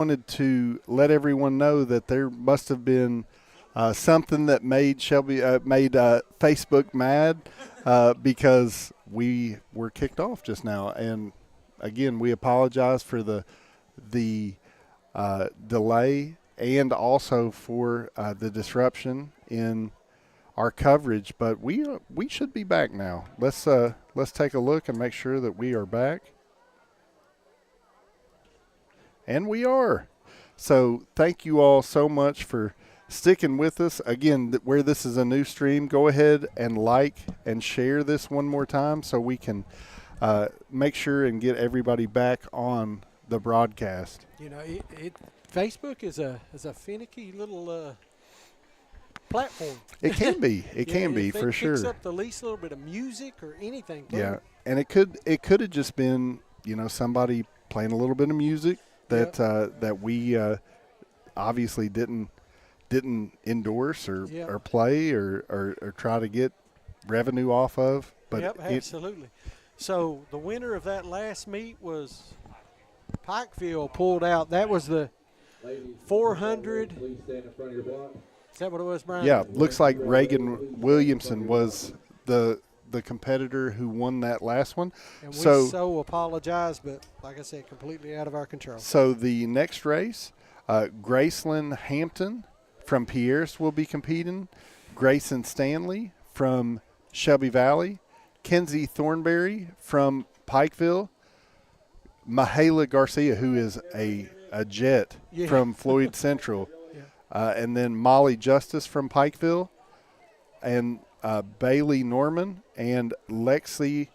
wanted to let everyone know that there must have been something that made Facebook mad because we were kicked off just now. And again, we apologize for the delay and also for the disruption in our coverage. But we should be back now. Let's take a look and make sure that we are back. And we are. So thank you all so much for sticking with us. Again, where this is a new stream, go ahead and like and share this one more time so we can make sure and get everybody back on the broadcast. You know, Facebook is a finicky little platform. It can be. It can be for sure. Picks up the least little bit of music or anything. Yeah, and it could have just been, you know, somebody playing a little bit of music that we obviously didn't endorse or play or try to get revenue off of. But absolutely. So the winner of that last meet was Pikeville pulled out. That was the 400. Is that what it was, Brian? Yeah, looks like Reagan Williamson was the competitor who won that last one. And we so apologize, but like I said, completely out of our control. So the next race, Graceland Hampton from Pierce will be competing. Grayson Stanley from Shelby Valley. Kenzie Thornberry from Pikeville. Mahala Garcia, who is a jet from Floyd Central. And then Molly Justice from Pikeville. And Bailey Norman and Lexi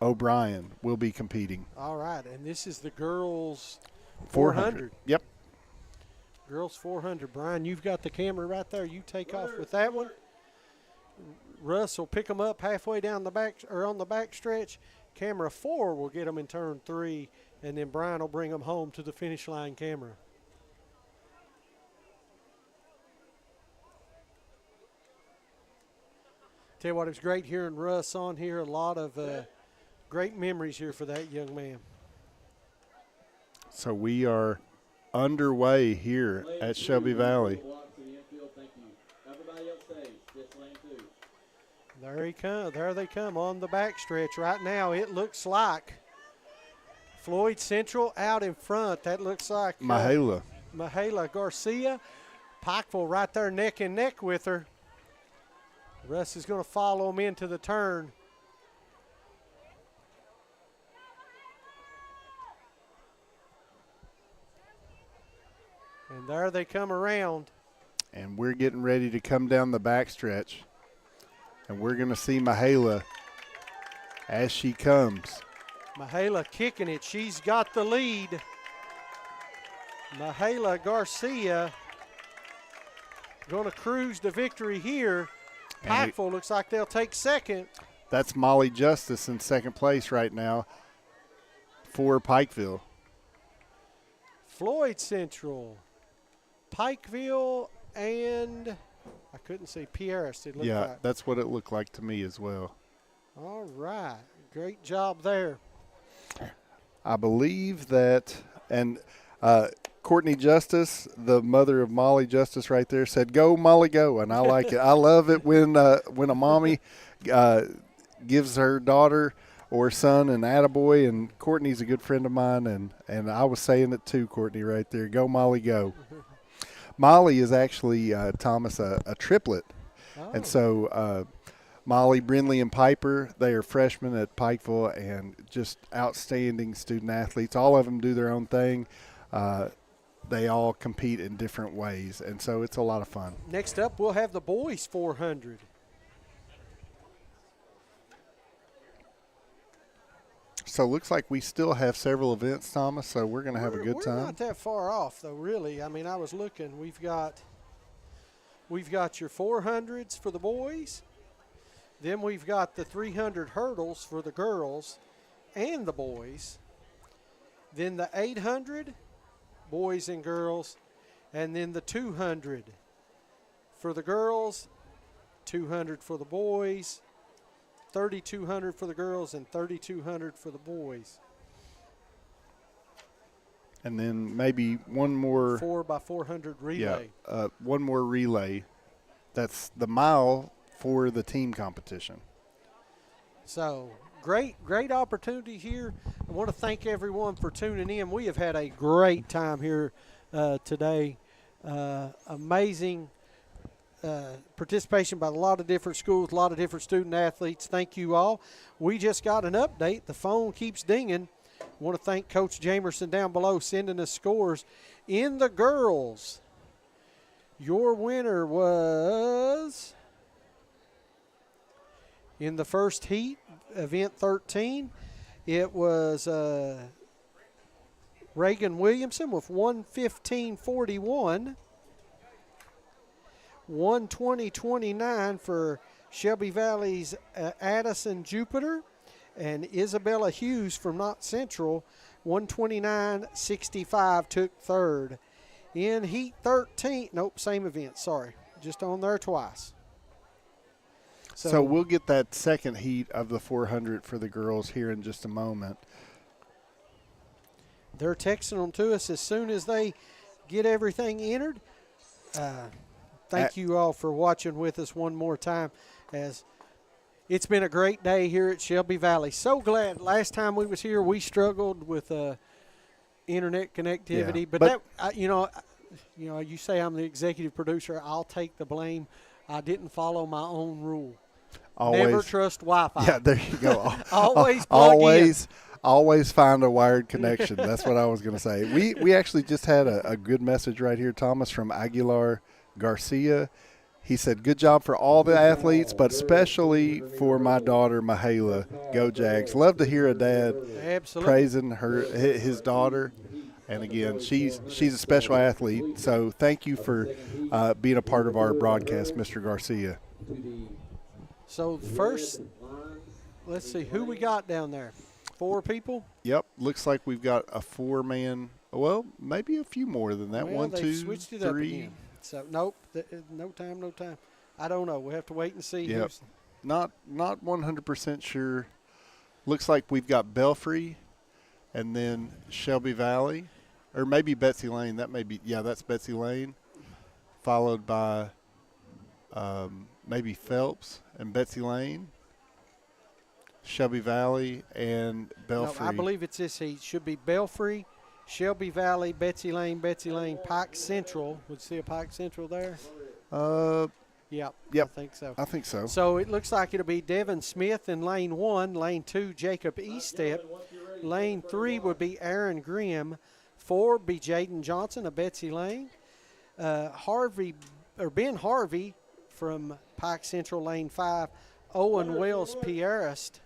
O'Brien will be competing. All right, and this is the girls 400. Yep. Girls 400. Brian, you've got the camera right there. You take off with that one. Russ will pick them up halfway down the back or on the back stretch. Camera 4 will get them in turn 3, and then Brian will bring them home to the finish line camera. Tell you what, it was great hearing Russ on here. A lot of great memories here for that young man. So we are underway here at Shelby Valley. There he comes. There they come on the backstretch right now. It looks like Floyd Central out in front. That looks like Mahala Garcia. Pikeville right there neck and neck with her. Russ is going to follow him into the turn. And there they come around. And we're getting ready to come down the backstretch. And we're going to see Mahala as she comes. Mahala kicking it. She's got the lead. Mahala Garcia going to cruise to victory here. Pikeville looks like they'll take second. That's Molly Justice in second place right now for Pikeville. Floyd Central, Pikeville, and I couldn't see Pierce. It looked like. That's what it looked like to me as well. All right. Great job there. I believe that, and Courtney Justice, the mother of Molly Justice right there, said, "Go, Molly, go." And I like it. I love it when a mommy gives her daughter or son an attaboy, and Courtney's a good friend of mine, and I was saying it too, Courtney, right there. Go, Molly, go. Molly is actually, Thomas, a triplet. Oh. And so Molly, Brindley, and Piper, they are freshmen at Pikeville and just outstanding student athletes. All of them do their own thing. They all compete in different ways, and so it's a lot of fun. Next up, we'll have the boys 400. So it looks like we still have several events, Thomas, so we're going to have a good time. We're not that far off, though, really. I mean, I was looking. We've got your 400s for the boys. Then we've got the 300 hurdles for the girls and the boys. Then the 800, boys and girls. And then the 200 for the girls, 200 for the boys, 3,200 for the girls, and 3,200 for the boys. And then maybe one more. 4x400 relay. Yeah, one more relay. That's the mile for the team competition. So great opportunity here. I want to thank everyone for tuning in. We have had a great time here today. Amazing participation by a lot of different schools, a lot of different student athletes. Thank you all. We just got an update. The phone keeps dinging. I want to thank Coach Jamerson down below sending us scores. In the girls, your winner was in the first heat, event 13. It was Reagan Williamson with 115.41. 120.29 for Shelby Valley's Addison Jupiter, and Isabella Hughes from Knott Central, 129.65 took third. In Heat 13, nope, same event, sorry, just on there twice. So we'll get that second heat of the 400 for the girls here in just a moment. They're texting them to us as soon as they get everything entered. Thank you all for watching with us one more time, as it's been a great day here at Shelby Valley. So glad. Last time we was here, we struggled with internet connectivity, but that you say I'm the executive producer. I'll take the blame. I didn't follow my own rule. Never trust Wi-Fi. Yeah, there you go. Always plug in. Always find a wired connection. That's what I was going to say. We actually just had a good message right here, Thomas, from Aguilar Garcia. He said, good job for all the athletes, but especially for my daughter, Mahala. Go Jags. Love to hear a dad praising his daughter. And again, she's a special athlete. So thank you for being a part of our broadcast, Mr. Garcia. So first, let's see who we got down there. 4 people? Yep. Looks like we've got a 4-man. Well, maybe a few more than that. Well, 1, 2, switched it 3. up again. So nope, no time. I don't know. We have to wait and see. Yep. Not 100% sure. Looks like we've got Belfry, and then Shelby Valley, or maybe Betsy Lane. That may be that's Betsy Lane, followed by maybe Phelps and Betsy Lane, Shelby Valley, and Belfry. No, I believe it's this heat. Should be Belfry, Shelby Valley, Betsy Lane, Pike Central. Would you see a Pike Central there? Yep. I think so. So it looks like it'll be Devin Smith in lane 1. Lane 2, Jacob Eastep. Lane 3 would be Aaron Grimm. 4 would be Jaden Johnson of Betsy Lane. Ben Harvey from Pike Central, lane 5. Owen Wells Pierrest,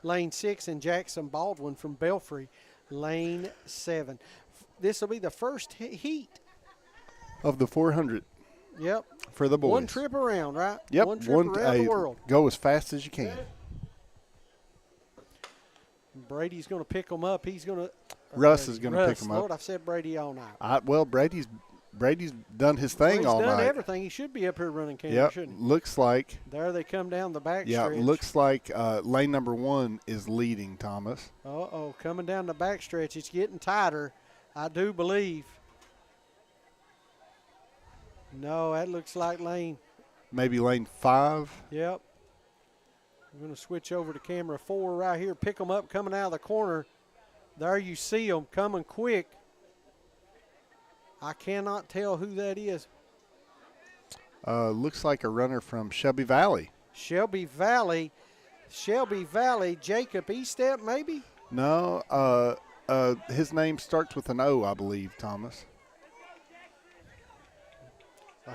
lane 6, and Jackson Baldwin from Belfry, lane 7. This will be the first heat of the 400. Yep. For the boys. One trip around, right? Yep. One trip around the world. Go as fast as you can. Brady's going to pick them up. He's going to. Russ is going to pick them up. Lord, I've said Brady all night. Brady's done his thing all night. He's done everything. He should be up here running camera, shouldn't he? Looks like. There they come down the back stretch. stretch. Yeah, looks like lane number 1 is leading, Thomas. Coming down the back stretch. It's getting tighter, I do believe. No, that looks like maybe lane 5. Yep. I'm going to switch over to camera 4 right here. Pick them up coming out of the corner. There you see them coming quick. I cannot tell who that is. Looks like a runner from Shelby Valley. Shelby Valley, Jacob Eastep, maybe? No, his name starts with an O, I believe, Thomas.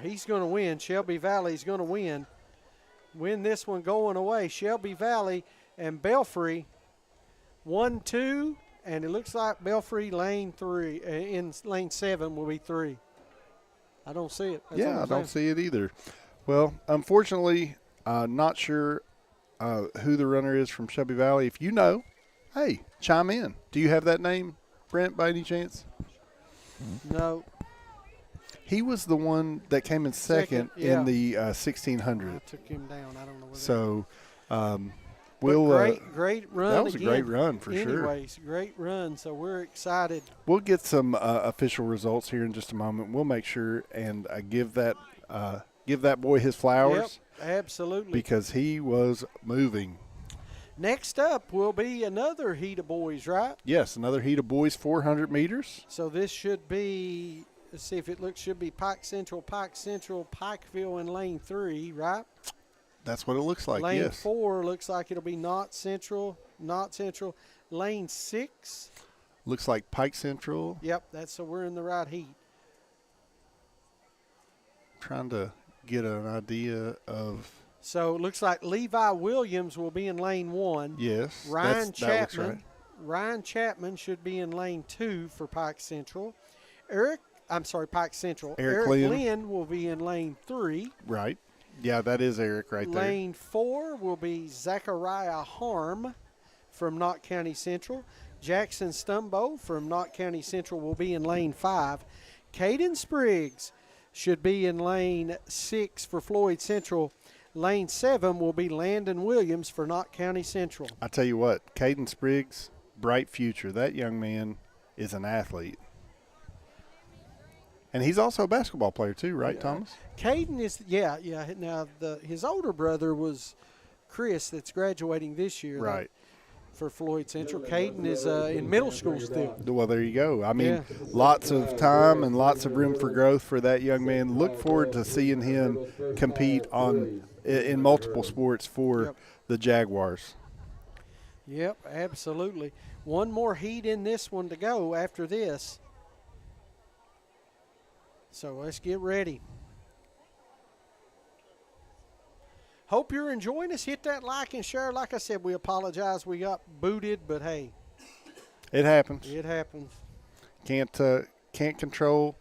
He's going to win. Shelby Valley's going to win. Win this one going away. Shelby Valley and Belfry, 1, 2, and it looks like Belfry lane 3 in lane 7 will be 3. I don't see it. I don't see it either. Well, unfortunately, not sure who the runner is from Shelby Valley. If you know, hey, chime in. Do you have that name, Brent, by any chance? No. He was the one that came in second in the 1600. I took him down. I don't know where So We'll great run. that was again. a great run for sure. Anyways, great run. So we're excited. We'll get some official results here in just a moment. We'll make sure and give that boy his flowers. Yep, absolutely. Because he was moving. Next up will be another heat of boys, right? Yes, another heat of boys, 400 meters. So this should be, let's see if it looks, should be Pike Central, Pikeville in lane 3, right? That's what it looks like, lane yes. 4 looks like it'll be Not Central. Lane 6. Looks like Pike Central. Yep, so we're in the right heat. Trying to get an idea of. So it looks like Levi Williams will be in lane 1. Yes, Ryan that looks Chapman. right. Ryan Chapman should be in lane 2 for Pike Central. Pike Central. Eric Lynn will be in lane 3. Right. Yeah, that is Eric right there. Lane 4 will be Zachariah Harm from Knott County Central. Jackson Stumbo from Knott County Central will be in lane 5. Caden Spriggs should be in lane 6 for Floyd Central. Lane 7 will be Landon Williams for Knott County Central. I tell you what, Caden Spriggs, bright future. That young man is an athlete. And he's also a basketball player too, right, Thomas? Caden is, yeah. Now, his older brother was Chris that's graduating this year. Right. For Floyd Central. Caden is in middle school still. Well, there you go. I mean, lots of time and lots of room for growth for that young man. Look forward to seeing him compete in multiple sports for the Jaguars. Yep, absolutely. One more heat in this one to go after this. So let's get ready. Hope you're enjoying us. Hit that like and share. Like I said, we apologize. We got booted, but hey. It happens. It happens. Can't control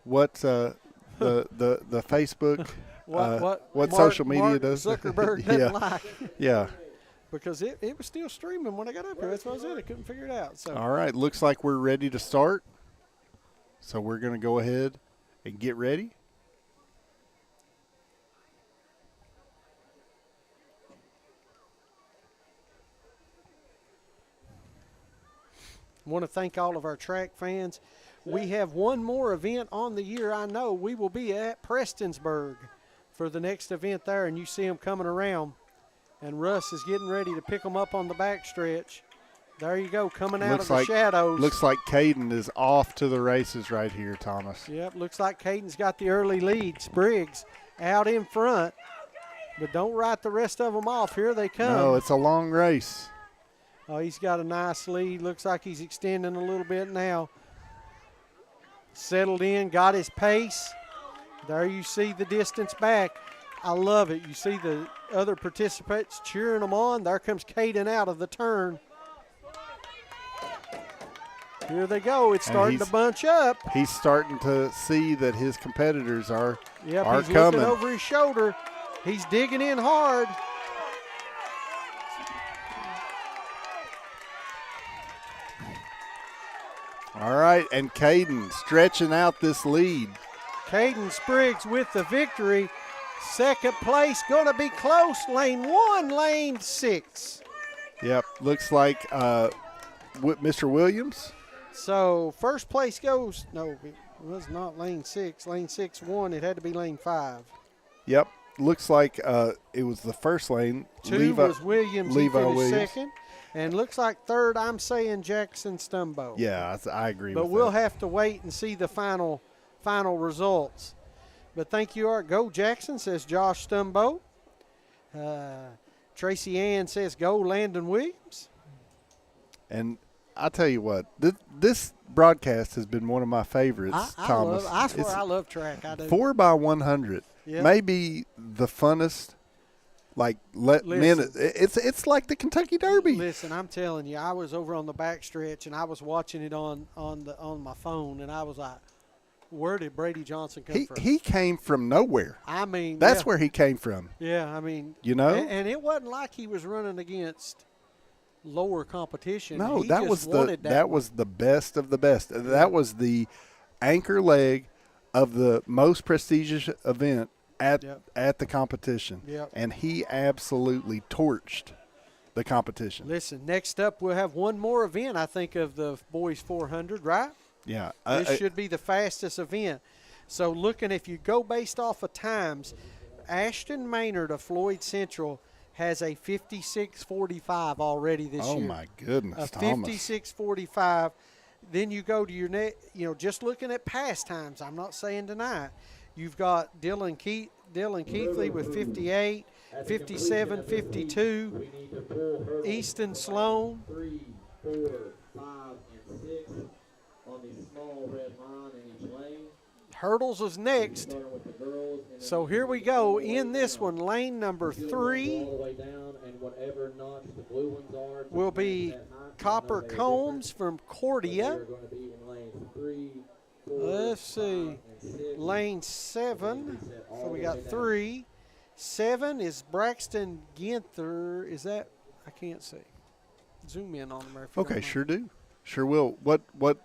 what the Facebook, what Mark, social media Mark does. Zuckerberg doesn't like. Yeah. Because it was still streaming when I got up here. That's what I said. I couldn't figure it out. So. All right. Looks like we're ready to start. So we're going to go ahead and get ready. I want to thank all of our track fans. We have one more event on the year. I know we will be at Prestonsburg for the next event there, and you see them coming around. And Russ is getting ready to pick them up on the backstretch. There you go, coming out of the shadows. Looks like Caden is off to the races right here, Thomas. Yep, looks like Caden's got the early lead. Spriggs out in front, but don't write the rest of them off. Here they come. No, it's a long race. Oh, he's got a nice lead. Looks like he's extending a little bit now. Settled in, got his pace. There you see the distance back. I love it. You see the other participants cheering them on. There comes Caden out of the turn. Here they go. It's starting to bunch up. He's starting to see that his competitors are he's coming. Looking over his shoulder. He's digging in hard. All right, and Caden stretching out this lead. Caden Spriggs with the victory. Second place going to be close. Lane 1, lane 6. Yep, looks like Mr. Williams. So first place goes, no, it was not lane 6. Lane 6 won. It had to be lane 5. Yep, looks like it was the first lane. 2 was Williams. Levi he finished Williams. second. And looks like third, I'm saying Jackson Stumbo. Yeah, I agree with that. But we'll have to wait and see the final results. But thank you, Art. Go Jackson, says Josh Stumbo. Tracy Ann says go Landon Williams. And I tell you what, this broadcast has been one of my favorites, Thomas. I swear I love track. I do. 4x100 may be the funnest. It's like the Kentucky Derby. Listen, I'm telling you, I was over on the backstretch and I was watching it on my phone, and I was like, where did Brady Johnson come from? He came from nowhere. I mean, that's where he came from. Yeah, I mean, and it wasn't like he was running against lower competition. No, he that was the best of the best. Yeah. That was the anchor leg of the most prestigious event at the competition. Yep. And he absolutely torched the competition. Listen, next up we'll have one more event, I think, of the boys 400, right? Yeah. This should be the fastest event. So looking, if you go based off of times, Ashton Maynard of Floyd Central has a 56:45 already this year. Oh, my goodness, a Thomas. 56:45. Then you go to your just looking at past times. I'm not saying tonight. You've got Dylan Keithley with 58, 57, 52. Easton Sloan. 3, 4, 5, and 6 on the small red line in each lane. Hurdles is next. So here we go in this one. Lane number 3 will be Copper Combs from Cordia. Let's see. Lane 7. So we got 3. 7 is Braxton Ginther. Is that? I can't see. Zoom in on them. Okay, sure do. Sure will. What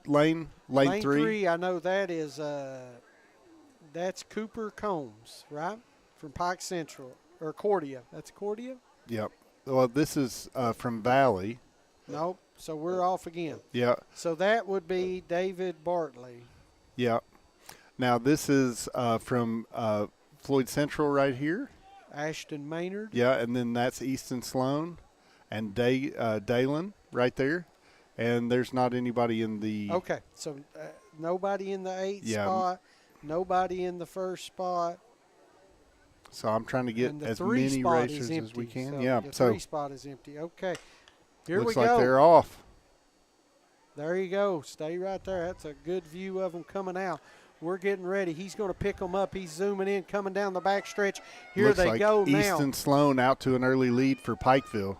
lane? Lane 3? 3, I know that is that's Cooper Combs, right? From Pike Central or Cordia. That's Cordia? Yep. Well, this is from Valley. Nope. So we're off again. Yeah. So that would be David Bartley. Yeah. Now this is from Floyd Central right here. Ashton Maynard. Yeah, and then that's Easton Sloan and Dalen right there. And there's not anybody in the – Okay, so nobody in the 8th spot, nobody in the 1st spot. So I'm trying to get as many racers as we can. So yeah, the so 3 spot is empty. Okay, here we looks go. like they're off. There you go. Stay right there. That's a good view of them coming out. We're getting ready. He's going to pick them up. He's zooming in, coming down the back stretch. Here looks they like go now. Easton Sloan out to an early lead for Pikeville.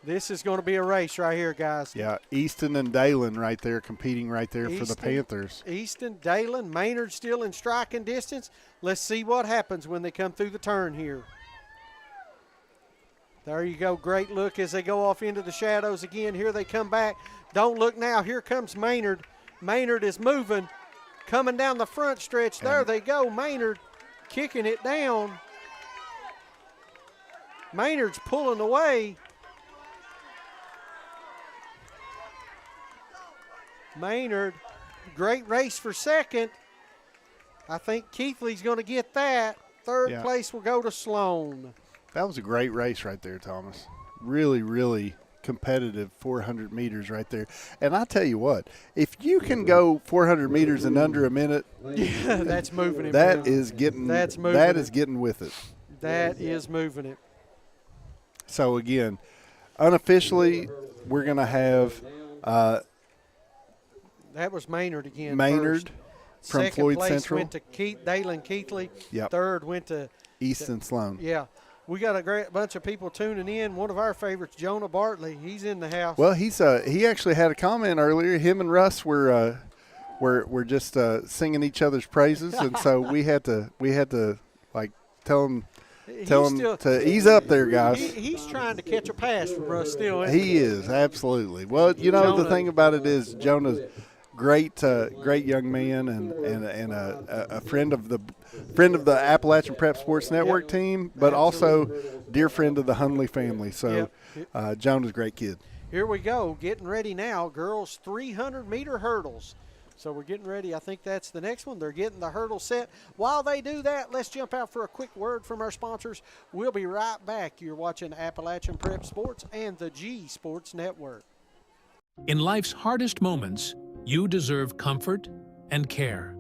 This is going to be a race right here, guys. Yeah, Easton and Dalen right there competing right there for the Panthers. Easton, Dalen, Maynard still in striking distance. Let's see what happens when they come through the turn here. There you go. Great look as they go off into the shadows again. Here they come back. Don't look now. Here comes Maynard. Maynard is moving, coming down the front stretch. There they go. Maynard kicking it down. Maynard's pulling away. Maynard, great race for second. I think Keithley's going to get that. Third place will go to Sloan. That was a great race right there, Thomas. Really, really competitive 400 meters right there. And I tell you what, if you can go 400 meters in under a minute, yeah, that's moving it. That is getting with it. That is moving it. So again, unofficially, we're going to have that was Maynard again. Maynard first. from Second Floyd place Central. Went to Dalen Keithley. Yep. Third went to Easton Sloan. Yeah. We got a great bunch of people tuning in. One of our favorites, Jonah Bartley, he's in the house. Well, he actually had a comment earlier. Him and Russ were just singing each other's praises, and so we had to like tell him to ease up there, guys. He's trying to catch a pass from Russ still. He is, absolutely. Well, the thing about it is Jonah's great young man and a friend of the Appalachian Prep Sports Network team, but also dear friend of the Hundley family. So Jonah's a great kid. Here we go, getting ready now. Girls 300-meter hurdles. So we're getting ready. I think that's the next one. They're getting the hurdle set. While they do that, let's jump out for a quick word from our sponsors. We'll be right back. You're watching Appalachian Prep Sports and the G Sports Network. In life's hardest moments, you deserve comfort and care.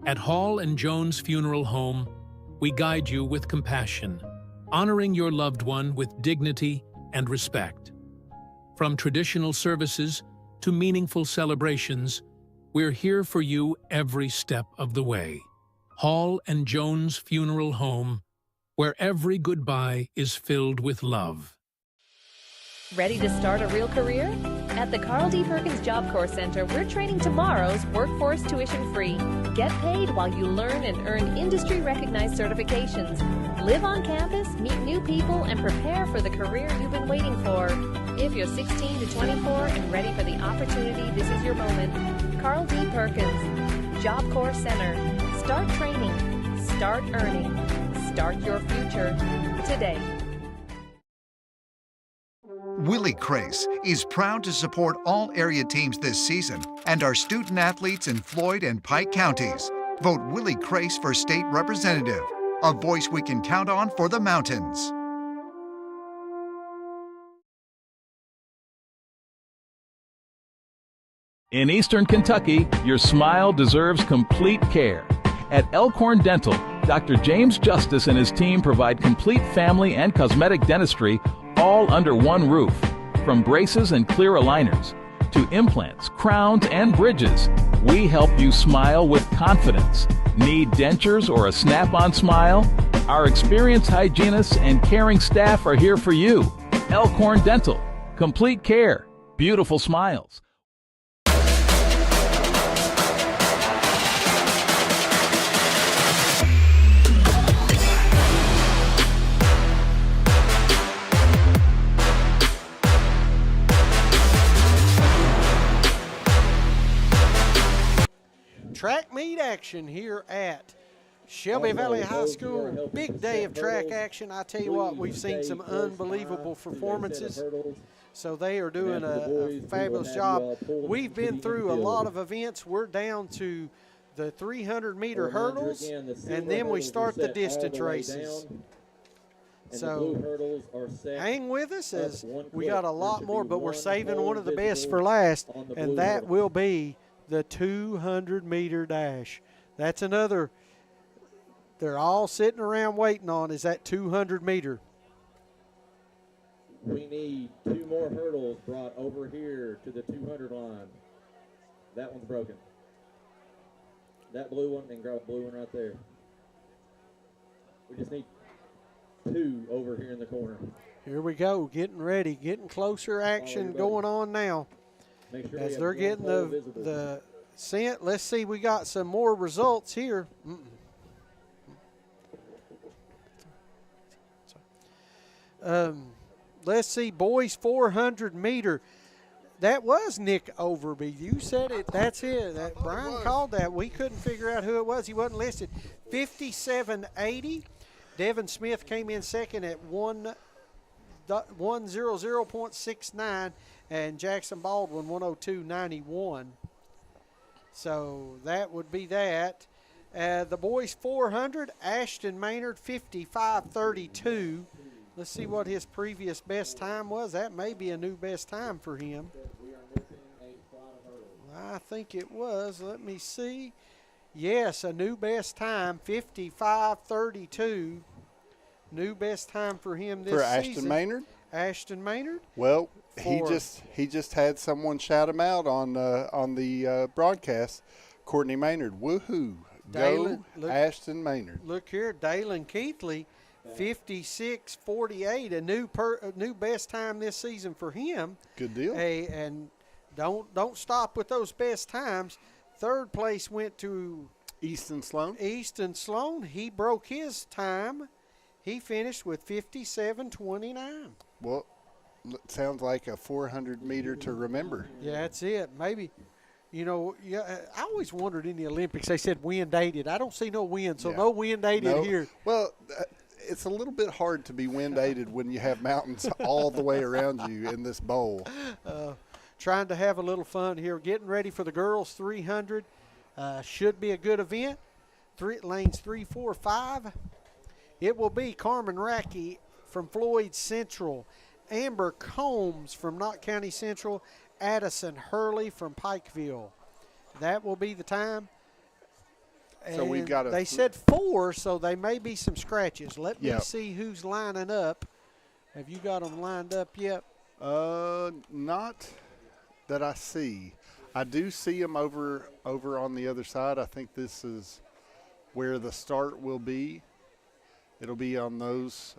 At Hall & Jones Funeral Home, we guide you with compassion, honoring your loved one with dignity and respect. From traditional services to meaningful celebrations, we're here for you every step of the way. Hall & Jones Funeral Home, where every goodbye is filled with love. Ready to start a real career? At the Carl D. Perkins Job Corps Center, we're training tomorrow's workforce tuition-free. Get paid while you learn and earn industry-recognized certifications. Live on campus, meet new people, and prepare for the career you've been waiting for. If you're 16 to 24 and ready for the opportunity, this is your moment. Carl D. Perkins, Job Corps Center. Start training. Start earning. Start your future today. Willie Crace is proud to support all area teams this season and our student athletes in Floyd and Pike counties. Vote Willie Crace for state representative, a voice we can count on for the mountains. In Eastern Kentucky, your smile deserves complete care. At Elkhorn Dental, Dr. James Justice and his team provide complete family and cosmetic dentistry all under one roof. From braces and clear aligners to implants, crowns, and bridges, we help you smile with confidence. Need dentures or a snap-on smile? Our experienced hygienists and caring staff are here for you. Elkhorn Dental. Complete care. Beautiful smiles. Track meet action here at Shelby Valley High School. Big day of track action. I tell you what, we've seen some unbelievable performances. So they are doing a fabulous job. We've been through a lot of events. We're down to the 300-meter hurdles, and then we start the distance races. So hang with us as we got a lot more, but we're saving one of the best for last, and that will be the 200-meter dash. That's another they're all sitting around waiting on, is that 200-meter. We need 2 more hurdles brought over here to the 200 line. That one's broken. That blue one, and grab a blue one right there. We just need 2 over here in the corner. Here we go, getting ready, getting closer action going on now. Sure as they're getting the scent. Let's see, we got some more results here. Let's see, boys 400 meter. That was Nick Overby. You said it. That's it. That Brian called that. We couldn't figure out who it was. He wasn't listed. 57.80. Devin Smith came in second at 100.69, and Jackson Baldwin 102.91. So that would be that. The boys 400, Ashton Maynard 55.32. Let's see what his previous best time was. That may be a new best time for him. I think it was. Let me see. Yes, a new best time, 55.32. New best time for him this season. For Ashton Maynard? Ashton Maynard? Well, he just had someone shout him out on the broadcast. Courtney Maynard, woohoo! Go Ashton Maynard. Look here, Dalen Keithley, 56.48, a new best time this season for him. Good deal. And don't stop with those best times. Third place went to Easton Sloan. He broke his time. He finished with 57.29. Well, sounds like a 400 meter to remember. Yeah, that's it. Maybe, I always wondered in the Olympics, they said wind aided. I don't see no wind, so no wind aided here. Well, it's a little bit hard to be wind aided when you have mountains all the way around you in this bowl. Trying to have a little fun here. Getting ready for the girls 300. Should be a good event. Lanes 3, 4, 5. It will be Carmen Racky from Floyd Central, Amber Combs from Knott County Central, Addison Hurley from Pikeville. That will be the time. So we've got they said 4, so they may be some scratches. Let me see who's lining up. Have you got them lined up yet? Not that I see. I do see them over on the other side. I think this is where the start will be. It'll be on those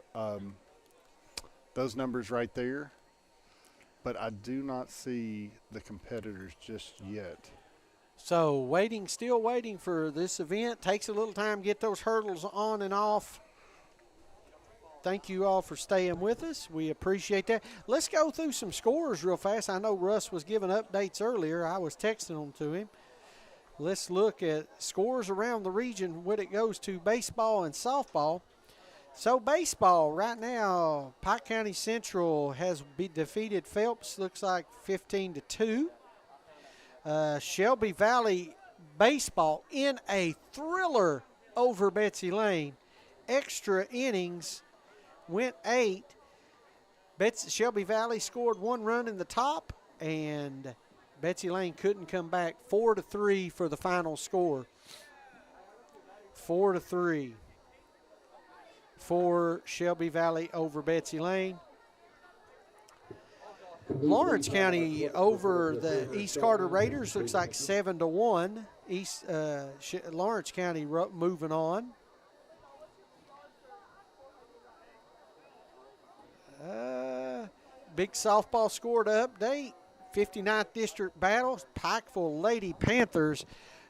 numbers right there. But I do not see the competitors just yet. So still waiting for this event. Takes a little time to get those hurdles on and off. Thank you all for staying with us. We appreciate that. Let's go through some scores real fast. I know Russ was giving updates earlier. I was texting them to him. Let's look at scores around the region when it goes to baseball and softball. So baseball right now, Pike County Central has defeated Phelps, looks like 15-2. Shelby Valley baseball in a thriller over Betsy Lane. Extra innings went 8. Shelby Valley scored 1 run in the top, and Betsy Lane couldn't come back. 4-3 for the final score. 4-3 for Shelby Valley over Betsy Lane. Lawrence County over the East Carter Raiders looks like 7-1. Lawrence County moving on. Big softball score to update. 59th District Battles. Pikeville Lady Panthers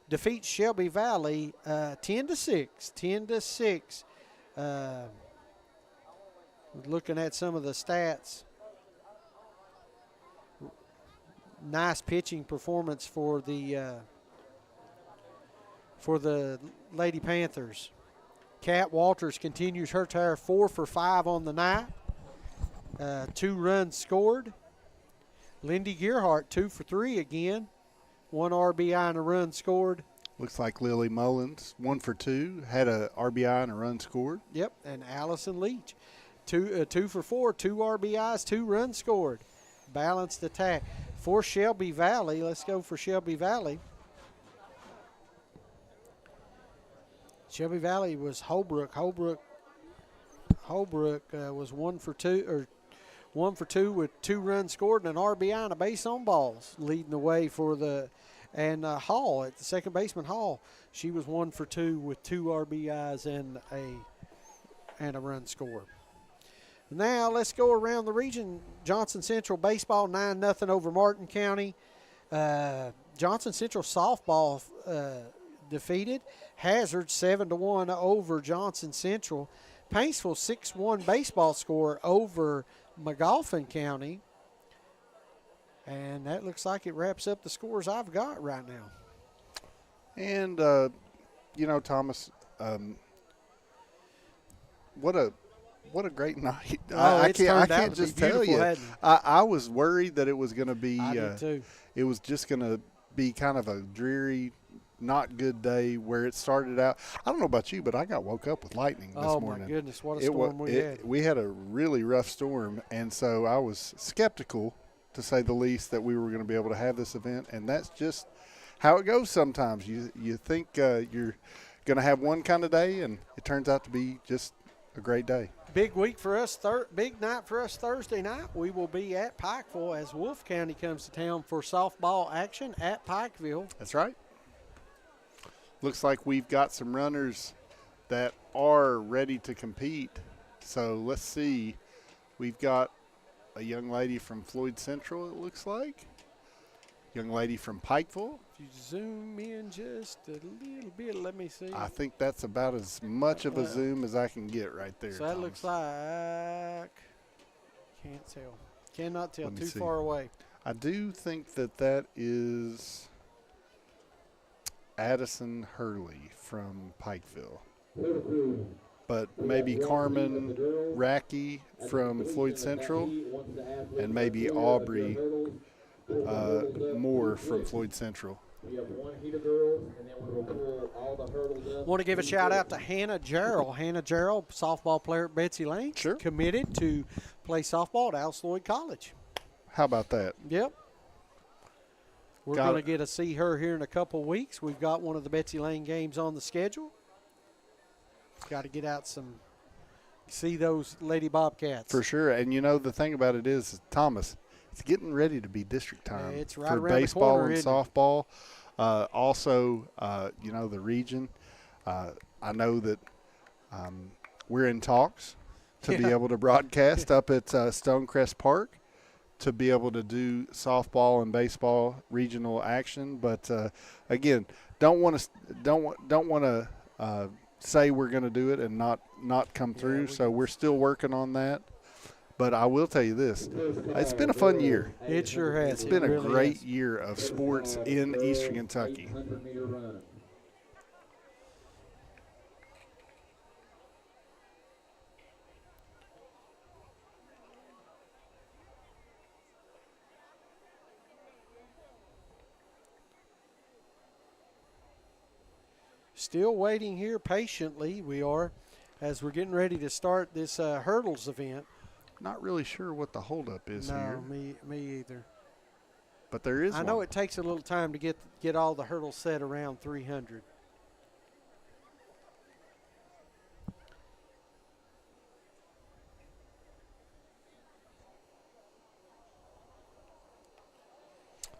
defeat Shelby Valley 10-6. 10-6. Looking at some of the stats. Nice pitching performance for the Lady Panthers. Kat Walters continues her tear, 4 for 5 on the night. 2 runs scored. Lindy Gearhart, 2 for 3 again. 1 RBI and a run scored. Looks like Lily Mullins, 1 for 2, had a RBI and a run scored. Yep, and Allison Leach, 2 for 4, 2 RBIs, 2 runs scored. Balanced attack. For Shelby Valley, let's go for Shelby Valley. Shelby Valley was Holbrook. Holbrook was 1 for 2 with 2 runs scored and an RBI and a base on balls, leading the way for the Hall at the second baseman Hall. She was 1 for 2 with 2 RBIs and a run scored. Now let's go around the region. Johnson Central baseball 9-0 over Martin County. Johnson Central softball defeated. Hazard 7-1 over Johnson Central. Paintsville 6-1 baseball score over McGoffin County. And that looks like it wraps up the scores I've got right now. And, Thomas, what a great night. I can't just tell you. I was worried that it was going to be I did too. It was just going to be kind of a dreary, not good day where it started out. I don't know about you, but I got woke up with lightning this morning. Oh, my goodness, what a storm we had. We had a really rough storm, and so I was skeptical, to say the least, that we were going to be able to have this event, and that's just how it goes sometimes. You think you're going to have one kind of day, and it turns out to be just a great day. Big week for us, big night for us Thursday night. We will be at Pikeville as Wolfe County comes to town for softball action at Pikeville. That's right. Looks like we've got some runners that are ready to compete. So let's see. We've got a young lady from Floyd Central, it looks like. Young lady from Pikeville. If you zoom in just a little bit, let me see. I think that's about as much of a zoom as I can get right there. So that Thomas. looks like, can't tell. Cannot tell, too see. far away. I do think that is Addison Hurley from Pikeville. But maybe Carmen Racky from Floyd Central, and maybe Aubrey Moore from Floyd Central. We have 1 heat of girls, and then we will pull all the hurdles up. Want to give a shout out to Hannah Jarrell. Hannah Jarrell, softball player at Betsy Lane. Sure. Committed to play softball at Alice Lloyd College. How about that? Yep. We're going to get to see her here in a couple weeks. We've got one of the Betsy Lane games on the schedule. Got to get out see those Lady Bobcats. For sure. And, the thing about it is, Thomas, it's getting ready to be district time. It's right for around baseball the corner, and softball. Also, the region. I know that we're in talks to be able to broadcast up at Stonecrest Park, to be able to do softball and baseball regional action. But again, don't want to say we're going to do it and not come through. So we're still working on that. But I will tell you this, it's been a fun year. It sure has. It's been a great year of sports in Eastern Kentucky. Still waiting here patiently, we are, as we're getting ready to start this hurdles event. Not really sure what the holdup is here. No, me either. But there is I know it takes a little time to get all the hurdles set around 300.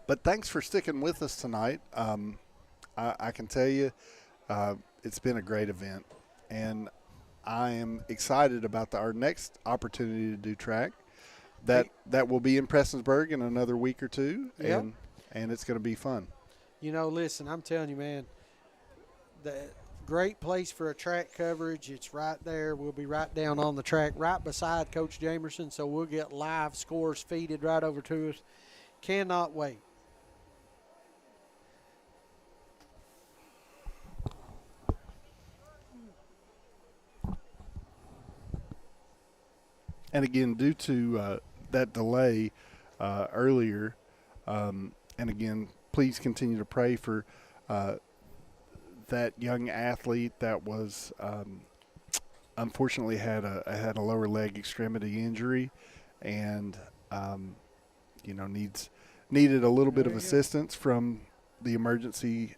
But thanks for sticking with us tonight. I can tell you it's been a great event, and I am excited about our next opportunity to do track. That will be in Prestonsburg in another week or two, Yep. and it's going to be fun. Listen, I'm telling you, man, the great place for a track coverage. It's right there. We'll be right down on the track, right beside Coach Jamerson, so we'll get live scores feeded right over to us. Cannot wait. And again, due to that delay earlier, and again, please continue to pray for that young athlete that was unfortunately had a lower leg extremity injury, and needed a little bit of assistance from the emergency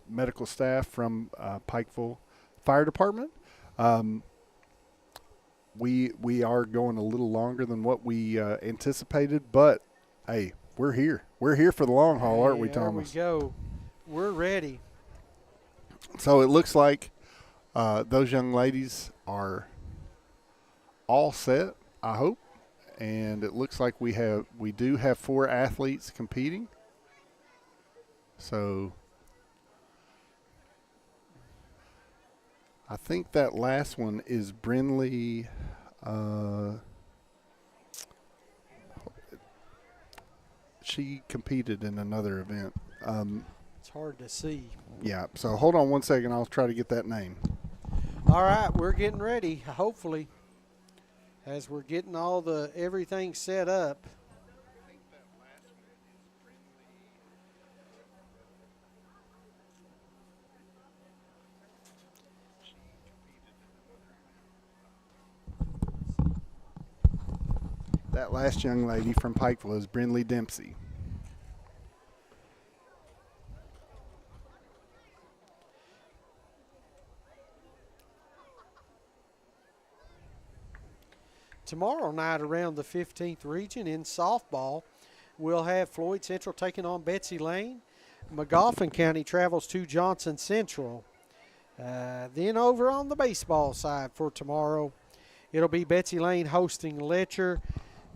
medical staff from Pikeville Fire Department. We are going a little longer than what we anticipated, but hey, we're here. We're here for the long haul, aren't we, Thomas? There we go. We're ready. So it looks like those young ladies are all set, I hope, and it looks like we do have 4 athletes competing. So I think that last one is Brinley. She competed in another event. It's hard to see. Yeah, so hold on one second. I'll try to get that name. All right, we're getting ready, hopefully, as we're getting everything set up. That last young lady from Pikeville is Brinley Dempsey. Tomorrow night around the 15th region in softball, we'll have Floyd Central taking on Betsy Lane. Magoffin County travels to Johnson Central. Then over on the baseball side for tomorrow, it'll be Betsy Lane hosting Letcher.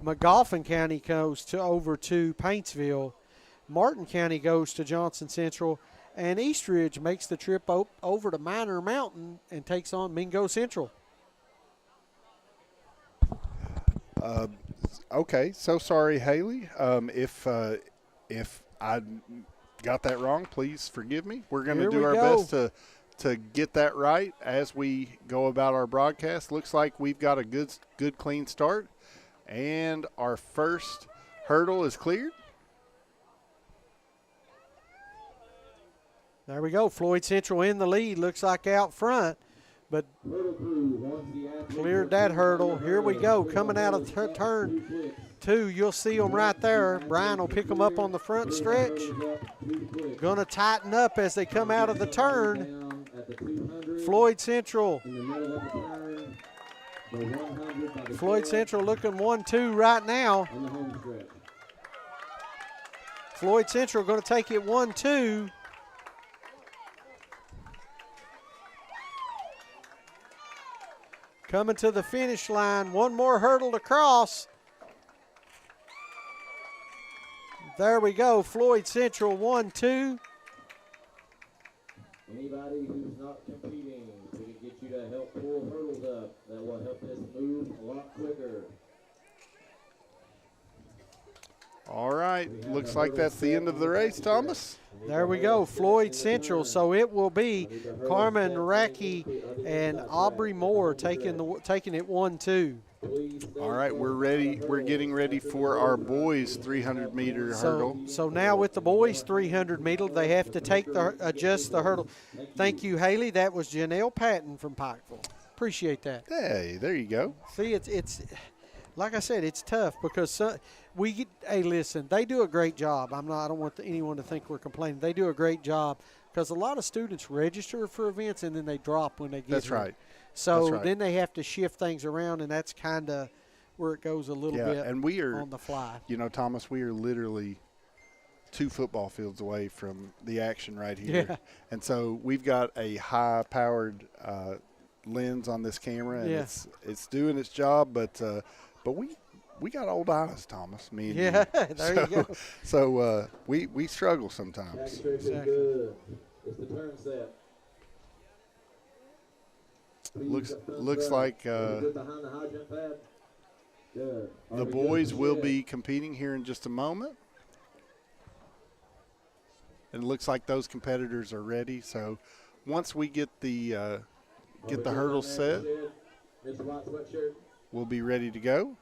Magoffin County goes over to Paintsville. Martin County goes to Johnson Central. And Eastridge makes the trip over to Minor Mountain and takes on Mingo Central. Okay, so sorry, Haley. If I got that wrong, please forgive me. We're going to do our best to get that right as we go about our broadcast. Looks like we've got a good clean start, and our first hurdle is cleared. There we go. Floyd Central in the lead. Looks like out front, but cleared that hurdle. Here we go. Coming out of turn 2, you'll see them right there. Brian will pick them up on the front stretch. Going to tighten up as they come out of the turn. Floyd Central. Floyd Central looking 1-2 right now. Floyd Central going to take it 1-2. Coming to the finish line. One more hurdle to cross. There we go. Floyd Central 1-2. Anybody who's not competing, we can get you to help pull hurdles up. That will help this move a lot quicker. All right. Looks like that's the end of the race, Thomas. There we go. Floyd Central. So it will be Carmen Racky and Aubrey Moore taking it 1-2. All right, we're ready. We're getting ready for our boys 300-meter hurdle. So now with the boys 300 meter, they have to adjust the hurdle. Thank you, Haley. That was Janelle Patton from Pikeville. Appreciate that. Hey, there you go. See, it's like I said, it's tough because hey, listen, they do a great job. I don't want anyone to think we're complaining. They do a great job because a lot of students register for events and then they drop when they get That's here. right. So then they have to shift things around, and that's kind of where it goes a little bit and we are, on the fly. You know, Thomas, we are literally 2 football fields away from the action right here. Yeah. And so we've got a high-powered lens on this camera, and it's doing its job, but we got old eyes, Thomas, me and you. There you go. So we struggle sometimes. Exactly. It's the turn set. Looks like the boys will be competing here in just a moment. And it looks like those competitors are ready. So once we get the hurdles set, we'll be ready to go.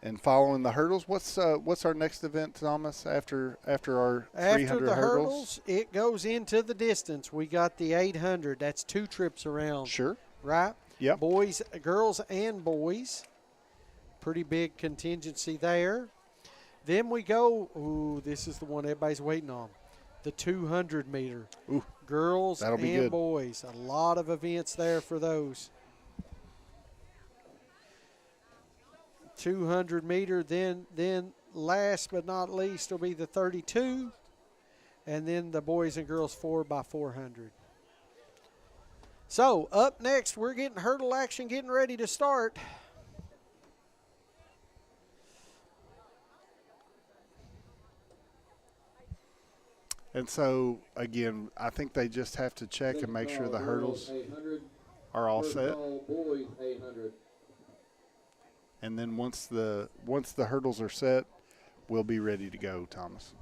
And following the hurdles, what's our next event, Thomas? After our 300 hurdles, it goes into the distance. We got the 800. That's 2 trips around. Sure. Right. Yep. Girls and boys. Pretty big contingency there. Then we go. Ooh, this is the one everybody's waiting on. The 200 meter. Ooh, girls and good. Boys. A lot of events there for those. 200 meter, then last but not least will be the 32, and then the boys and girls 4x400. So up next, we're getting hurdle action, getting ready to start. And so again, I think they just have to check and make sure the hurdles are all set. Boys 800. And then once the hurdles are set, we'll be ready to go, Thomas.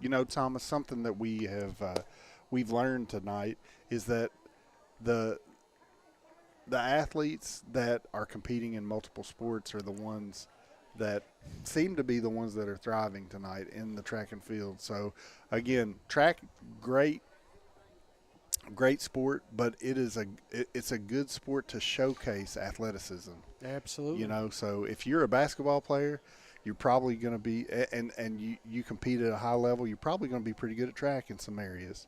You know, Thomas, something that we've learned tonight is that the athletes that are competing in multiple sports are the ones that seem to be the ones that are thriving tonight in the track and field. So again, track, great sport, but it's a good sport to showcase athleticism. Absolutely. You know, so if you're a basketball player, you're probably going to be, and you compete at a high level, you're probably going to be pretty good at track in some areas.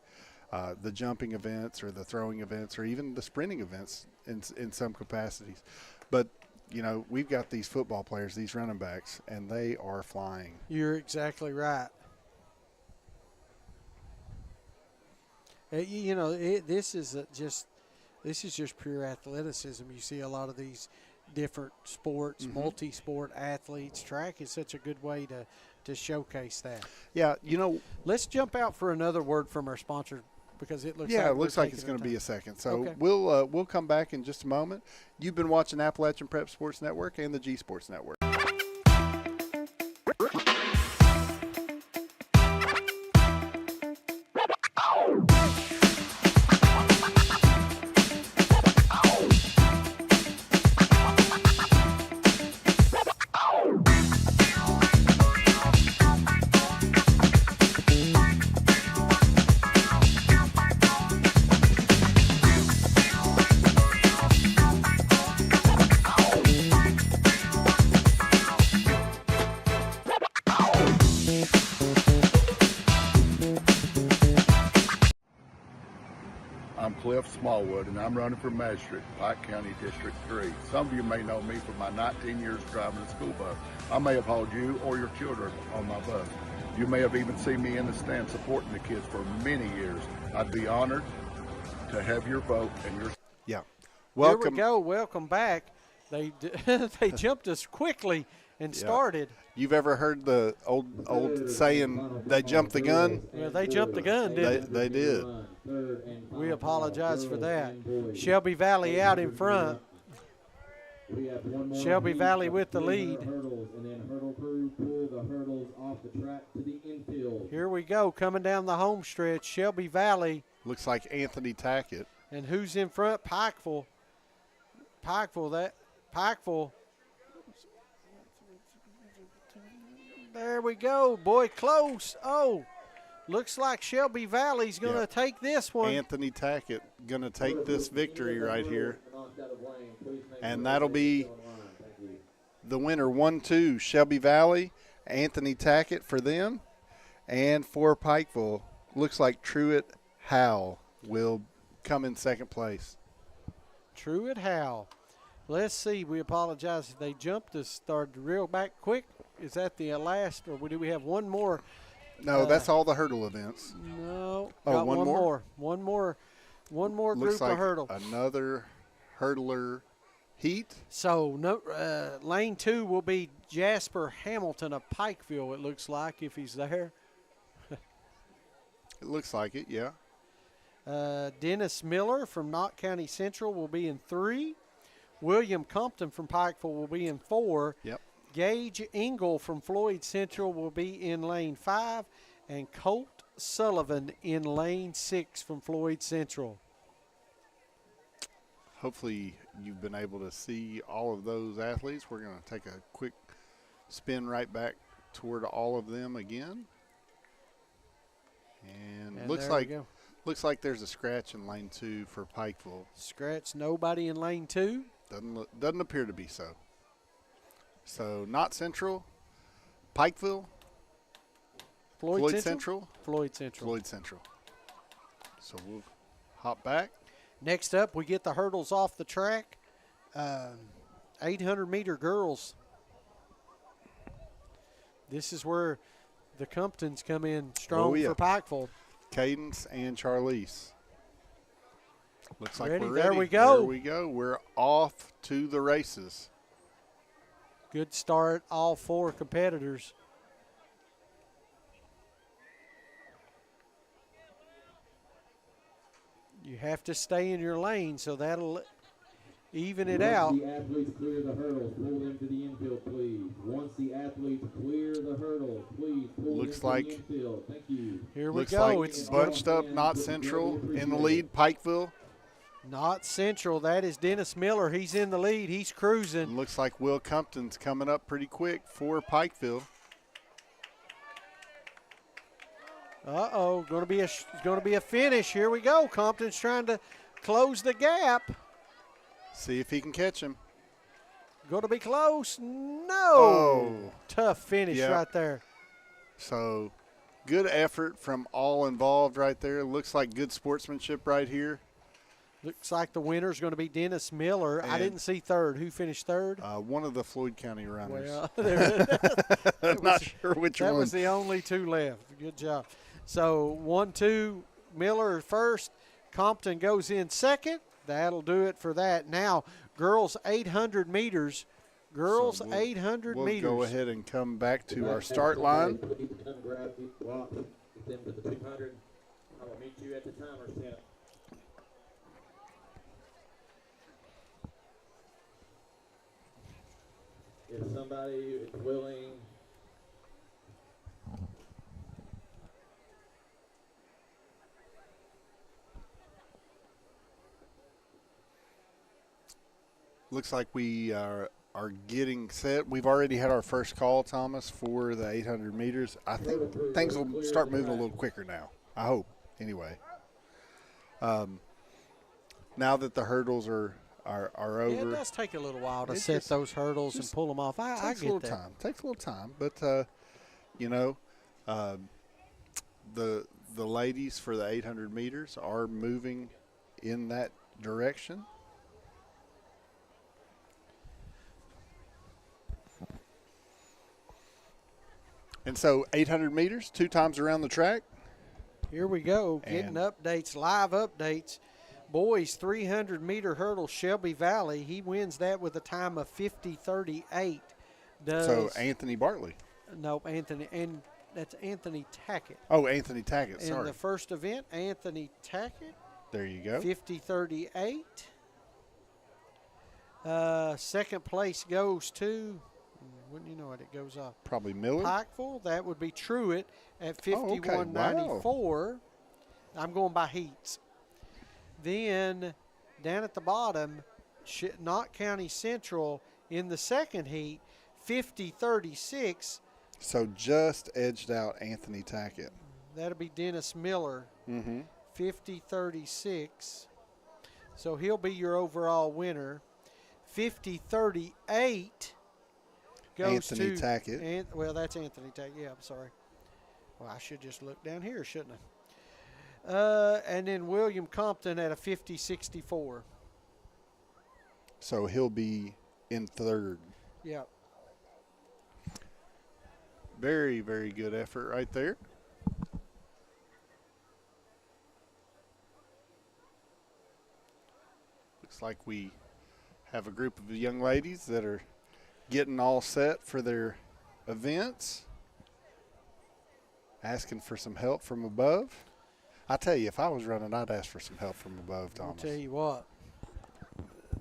The jumping events or the throwing events or even the sprinting events in some capacities. But, you know, we've got these football players, these running backs, and they are flying. You're exactly right. You know, this is just pure athleticism. You see a lot of these different sports, multi-sport athletes. Track is such a good way to showcase that. Yeah, you know. Let's jump out for another word from our sponsor because it looks like it's going to be a second. So okay. We'll come back in just a moment. You've been watching Appalachian Prep Sports Network and the G Sports Network. I'm Cliff Smallwood, and I'm running for magistrate, Pike County District 3. Some of you may know me from my 19 years driving a school bus. I may have hauled you or your children on my bus. You may have even seen me in the stand supporting the kids for many years. I'd be honored to have your vote and your... Yeah. Welcome. Here we go. Welcome back. They jumped us quickly and started. You've ever heard the old saying, they jumped the gun? Well, they jumped the gun, didn't They did. we apologize for that. Shelby Valley out in front. Shelby Valley with the lead. Here we go, coming down the home stretch. Shelby Valley. Looks like Anthony Tackett. And who's in front? Pikeville. Pikeville. There we go, boy, close. Oh, looks like Shelby Valley's going to take this one. Anthony Tackett going to take this victory right here. And that'll be the winner, 1-2, Shelby Valley, Anthony Tackett for them. And for Pikeville, looks like Truett Howell will come in second place. Truett Howell. Let's see. We apologize if they jumped us, started real back quick. Is that the last, or do we have one more? No, that's all the hurdle events. No. Oh, got one more? One more Looks group like of hurdle. Another hurdler heat. So lane 2 will be Jasper Hamilton of Pikeville, it looks like, if he's there. It looks like it, yeah. Dennis Miller from Knott County Central will be in 3. William Compton from Pikeville will be in 4. Yep. Gage Engel from Floyd Central will be in lane 5. And Colt Sullivan in lane 6 from Floyd Central. Hopefully you've been able to see all of those athletes. We're going to take a quick spin right back toward all of them again. And looks like there's a scratch in lane 2 for Pikeville. Scratch, nobody in lane 2. Doesn't appear to be so. So Knott Central, Pikeville, Floyd Central. Floyd Central. Floyd Central. So we'll hop back. Next up, we get the hurdles off the track. 800-meter girls. This is where the Comptons come in strong for Pikeville. Cadence and Charlize. Looks like we're ready. There we go. There we go. We're off to the races. Good start, all 4 competitors. You have to stay in your lane, so that'll even it out. Once the athletes clear the hurdles, pull them to the infield, please. Once the athletes clear the hurdles, please pull them to the infield. Thank you. Here we Looks go. like it's bunched up. Knott Central in the lead. Pikeville. Knott Central. That is Dennis Miller. He's in the lead. He's cruising. Looks like Will Compton's coming up pretty quick for Pikeville. Uh-oh, going to be a finish. Here we go. Compton's trying to close the gap. See if he can catch him. Going to be close. No. Oh. Tough finish right there. So good effort from all involved right there. Looks like good sportsmanship right here. Looks like the winner's going to be Dennis Miller. I didn't see third. Who finished third? One of the Floyd County runners. Well, not sure which one. That was the only 2 left. Good job. So 1-2, Miller first. Compton goes in second. That'll do it for that. Now, girls 800 meters. Girls 800 meters. We'll go ahead and come back to our start line. I'll meet you at the timer set. If somebody is willing. Looks like we are getting set. We've already had our first call, Thomas, for the 800 meters. I think things will start moving a little quicker now. I hope, anyway. Now that the hurdles are over. Yeah, it does take a little while to set those hurdles and pull them off. I get that. Takes a little time, but you know, the ladies for the 800 meters are moving in that direction. And so 800 meters, 2 times around the track. Here we go, getting updates, live updates. Boys 300-meter hurdle, Shelby Valley. He wins that with a time of 50:38. does. So Anthony Bartley. Nope, Anthony, and that's Anthony Tackett. Oh, Anthony Tackett, In sorry. the first event, Anthony Tackett, There you go. 50-38. Second place goes to, wouldn't you know it, it goes off. Probably Miller. Pikeville, that would be Truett at Oh, okay. 51.94. I'm going by heats. Then down at the bottom, Knott County Central in the second heat, 50-36. So just edged out Anthony Tackett. That'll be Dennis Miller, Mm-hmm. 50-36. So he'll be your overall winner. 50-38 goes Anthony to Tackett. well, that's Anthony Tackett. Yeah, I'm sorry. Well, I should just look down here, shouldn't I? And then William Compton at a 50-64. So he'll be in third. Yep. Very, very good effort right there. Looks like we have a group of young ladies that are getting all set for their events, asking for some help from above. I tell you, if I was running, I'd ask for some help from above, I'll Thomas. tell you what.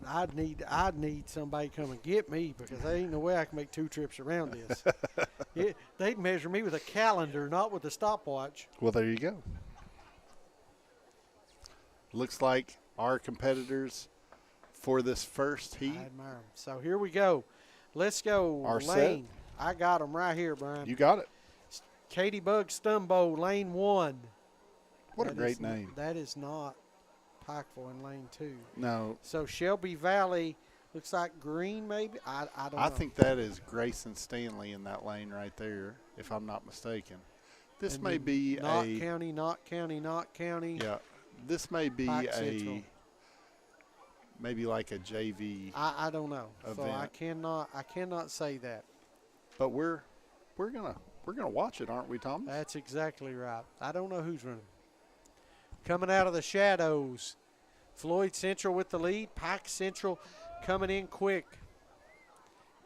I'd need somebody to come and get me because there ain't no way I can make 2 trips around this. They'd measure me with a calendar, not with a stopwatch. Well, there you go. Looks like our competitors for this first heat. I admire 'em. So here we go. Let's go. Our lane. I got them right here, Brian. You got it. Katie Bug Stumbo, lane 1. What a That great is name. That is not Pikeville in lane 2. No, So Shelby Valley looks like green, maybe. I don't know. I think that is Grayson Stanley in that lane right there, if I'm not mistaken. This And may then be Knott a County, Knott County, Knott County. yeah. This may be Pike Central. maybe like a JV, I don't know. So I Event. cannot say that. but we're gonna watch it, aren't we, Thomas? That's exactly right. I don't know who's running. Coming out of the shadows, Floyd Central with the lead. Pike Central coming in quick.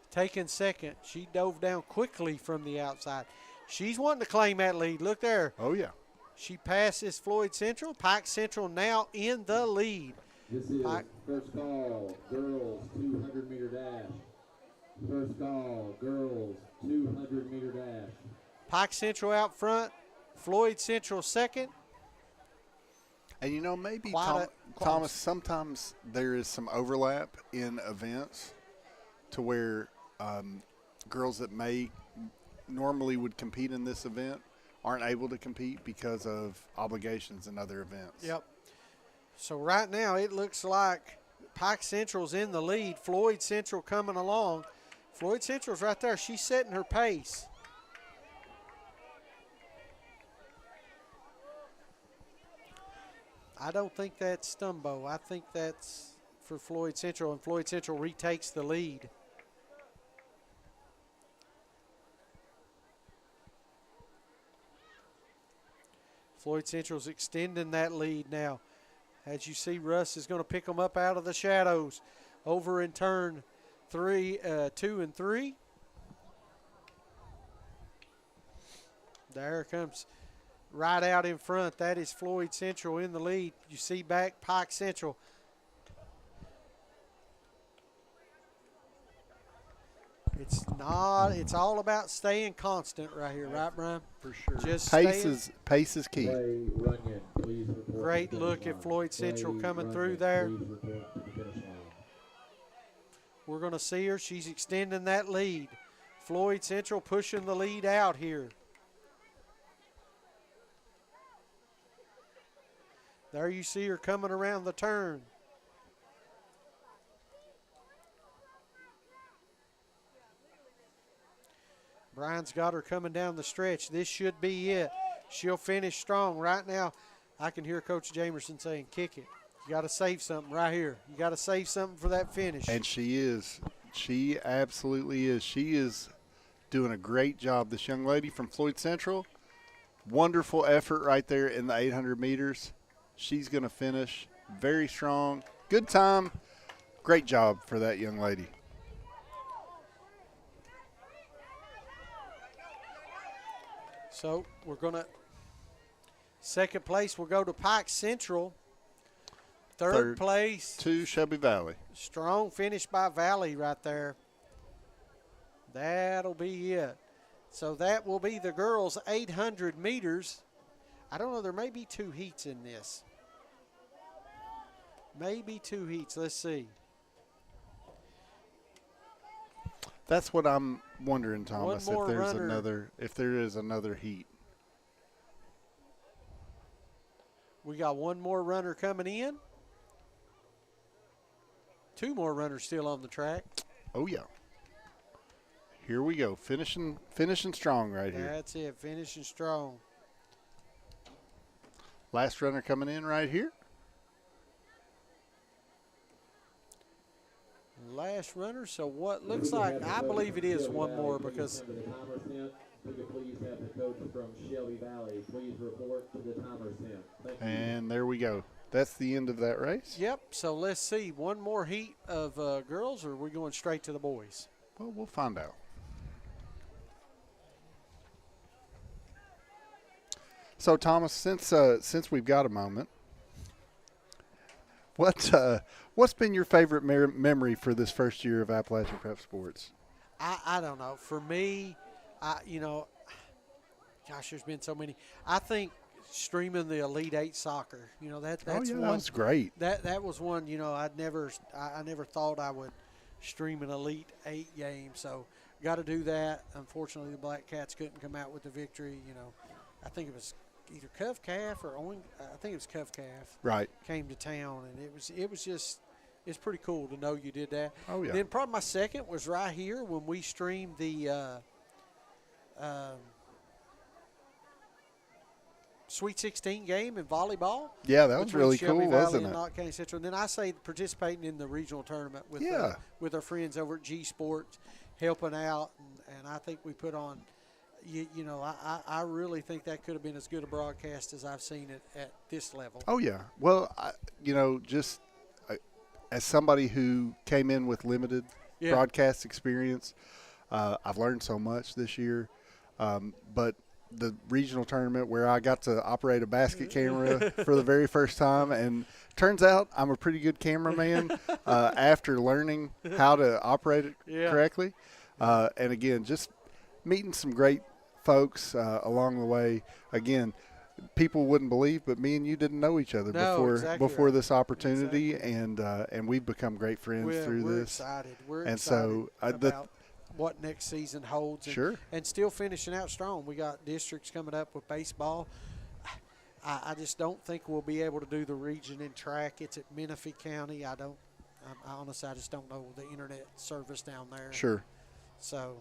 Taking second. She dove down quickly from the outside. She's wanting to claim that lead. Look there. Oh yeah. She passes Floyd Central. Pike Central now in the lead. This is Pike. first call, girls 200-meter dash. First call, girls 200-meter dash. Pike Central out front. Floyd Central second. And you know, maybe Quite Thomas, sometimes there is some overlap in events to where girls that may normally would compete in this event aren't able to compete because of obligations in other events. Yep. So right now it looks like Pike Central's in the lead. Floyd Central coming along. Floyd Central's right there. She's setting her pace. I don't think that's Stumbo. I think that's for Floyd Central, and Floyd Central retakes the lead. Floyd Central's extending that lead now. As you see, Russ is going to pick them up out of the shadows over in turn 2 and 3. There comes right out in front. That is Floyd Central in the lead. You see back Pike Central. It's all about staying constant right here, right, Brian? For sure. Just Pace is key. Clay Runyon, please report to the Great finish look line. at Floyd Central Clay coming Runyon, through there. Please report to the finish line. We're going to see her. She's extending that lead. Floyd Central pushing the lead out here. There you see her coming around the turn. Brian's got her coming down the stretch. This should be it. She'll finish strong. Right now, I can hear Coach Jamerson saying, kick it. You got to save something right here. You got to save something for that finish. And she is. She absolutely is. She is doing a great job. This young lady from Floyd Central, wonderful effort right there in the 800 meters. She's going to finish very strong. Good time. Great job for that young lady. So we're going to – second place will go to Pike Central. Third place. To Shelby Valley. Strong finish by Valley right there. That'll be it. So that will be the girls' 800 meters. I don't know. There may be 2 heats in this. Maybe 2 heats. Let's see. That's what I'm wondering, Thomas, One more if there is another heat. We got one more runner coming in. 2 more runners still on the track. Oh, yeah. Here we go. Finishing strong right here. That's it. Finishing strong. Last runner coming in right here. Last runner. So what looks like, I believe it is one more because Could you please have the coach from Shelby Valley please report to the timer tent? Thank you. And there we go. That's the end of that race. Yep. So let's see. One more heat of girls, or are we going straight to the boys? Well, we'll find out. So, Thomas, since we've got a moment, what's been your favorite memory for this first year of Appalachian Prep Sports? I don't know. For me, gosh, there's been so many. I think streaming the Elite Eight soccer. That's one. That was great. That was one. I never thought I would stream an Elite Eight game. So got to do that. Unfortunately, the Black Cats couldn't come out with the victory. I think it was either Cove Calf or I think it was Cove Calf. Right. Came to town, and it was just. It's pretty cool to know you did that. Oh, yeah. Then probably my second was right here when we streamed the Sweet 16 game in volleyball. Yeah, that was really Shelby cool, Valley wasn't and it? Knott County Central. And then I say participating in the regional tournament with our friends over at G Sports, helping out, and I think we put on. I really think that could have been as good a broadcast as I've seen it at this level. Oh yeah. Well, just as somebody who came in with limited broadcast experience, I've learned so much this year. But the regional tournament where I got to operate a basket camera for the very first time, and turns out I'm a pretty good cameraman after learning how to operate it correctly. And again, just meeting some great folks along the way. Again, people wouldn't believe, but me and you didn't know each other before this opportunity, and we've become great friends through we're this. Excited. We're and excited so about what next season holds. And still finishing out strong. We got districts coming up with baseball. I just don't think we'll be able to do the region in track. It's at Menifee County. Honestly, I just don't know the internet service down there. Sure. So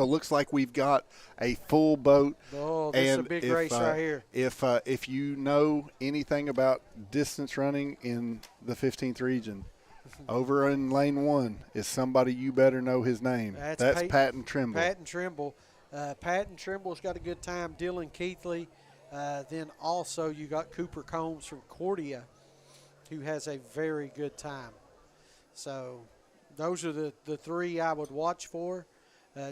it looks like we've got a full boat. Oh, this is a big race right here. If you know anything about distance running in the 15th region, over in lane 1 is somebody you better know his name. That's Patton Trimble. Patton Trimble. Patton Trimble's got a good time. Dylan Keithley. Then also you got Cooper Combs from Cordia, who has a very good time. So those are the 3 I would watch for.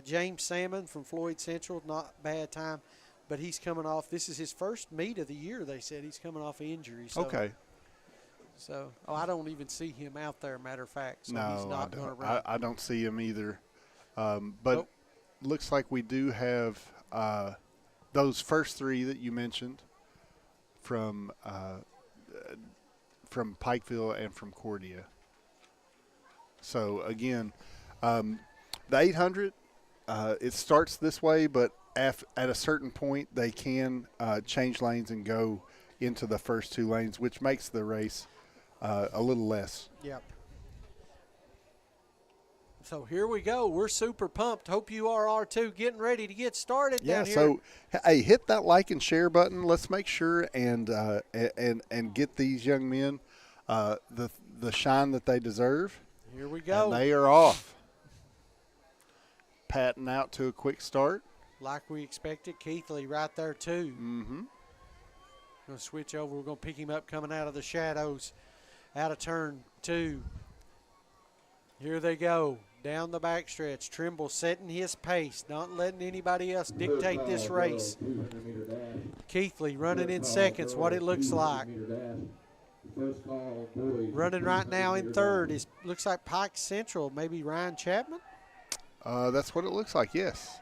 James Salmon from Floyd Central, not bad time, but he's coming off. This is his first meet of the year, they said. He's coming off an injury. So, okay. So, I don't even see him out there, matter of fact. So no, he's not going to run. I don't see him either. But looks like we do have those first 3 that you mentioned from Pikeville and from Cordia. So, again, the 800, it starts this way, but at a certain point they can change lanes and go into the first 2 lanes, which makes the race a little less. Yep. So here we go. We're super pumped. Hope you are too. Getting ready to get started down here. So, hey, hit that like and share button. Let's make sure and get these young men the shine that they deserve. Here we go. And they are off. Patton out to a quick start. Like we expected. Keithley right there too. Mm-hmm. Going to switch over. We're going to pick him up coming out of the shadows, out of turn 2. Here they go. down the backstretch. Trimble setting his pace, not letting anybody else dictate this race. Keithley running in seconds, what it looks like. Running right now in third is looks like Pike Central, maybe Ryan Chapman. That's what it looks like, yes.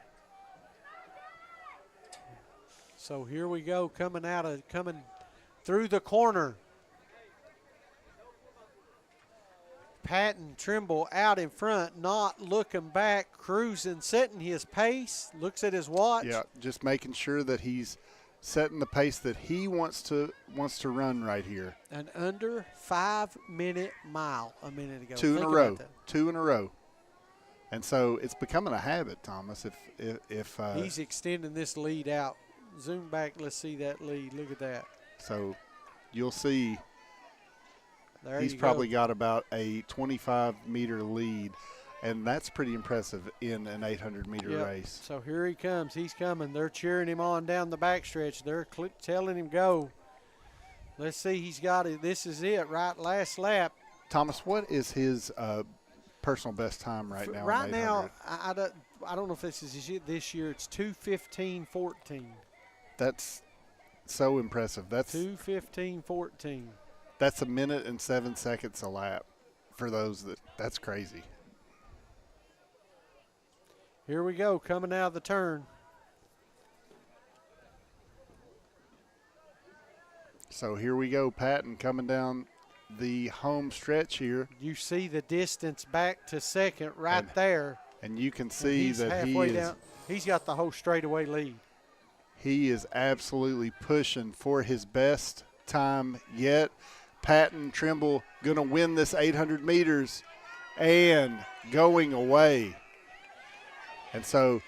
So here we go, coming through the corner. Patton Trimble out in front, not looking back, cruising, setting his pace, looks at his watch. Yeah, just making sure that he's setting the pace that he wants to run right here. An under 5-minute mile a minute ago. Two in a row. And so it's becoming a habit, Thomas. If he's extending this lead out. Zoom back, let's see that lead. Look at that. So you'll see there he's probably got about a 25-meter lead, and that's pretty impressive in an 800-meter race. So here he comes. He's coming. They're cheering him on down the backstretch. They're telling him go. Let's see. He's got it. This is it, right? Last lap. Thomas, what is his personal best time right now? Right now, I don't know if this is this year. It's 2:15:14. That's so impressive. That's 2:15:14. That's 1 minute and 7 seconds a lap for those that's crazy. Here we go, coming out of the turn. So here we go, Patton coming down the home stretch here. You see the distance back to second there. And you can see that he's got the whole straightaway lead. He is absolutely pushing for his best time yet. Patton Trimble going to win this 800 meters and going away. And so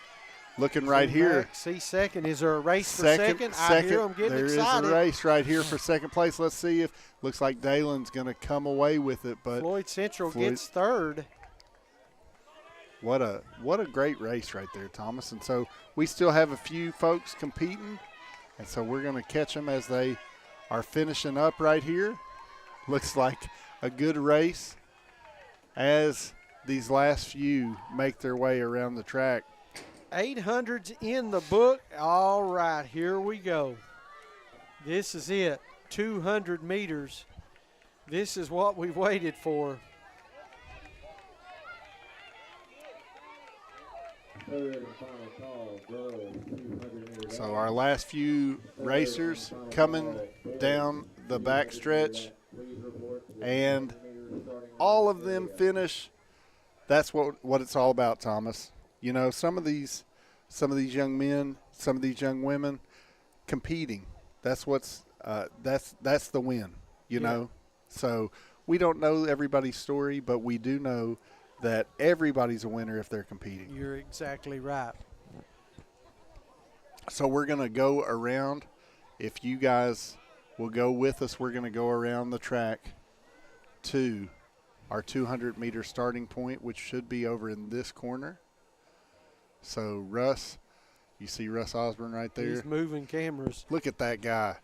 looking right here. See second. Is there a race for second? I hear him getting excited. There is a race right here for second place. Let's see if looks like Dalen's going to come away with it. But Floyd Central gets third. What a great race right there, Thomas. And so we still have a few folks competing. And so we're going to catch them as they are finishing up right here. Looks like a good race as these last few make their way around the track. 800's in the book. All right, here we go. This is it, 200 meters. This is what we've waited for. So our last few racers coming down the backstretch, and all of them finish. That's what it's all about, Thomas. You know, some of these young men, some of these young women competing. That's that's the win. You know, so we don't know everybody's story, but we do know that everybody's a winner if they're competing. You're exactly right. So we're going to go around. If you guys will go with us, we're going to go around the track to our 200-meter starting point, which should be over in this corner. So, Russ, you see Russ Osborne right there? He's moving cameras. Look at that guy.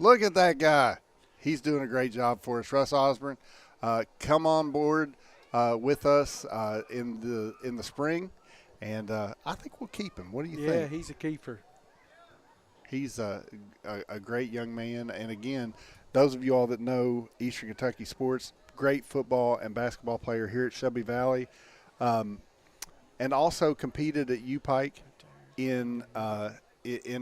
Look at that guy. He's doing a great job for us. Russ Osborne, come on board with us in the spring, and I think we'll keep him. What do you think? Yeah, he's a keeper. He's a great young man. And, again, those of you all that know Eastern Kentucky sports, great football and basketball player here at Shelby Valley, and also competed at U-Pike in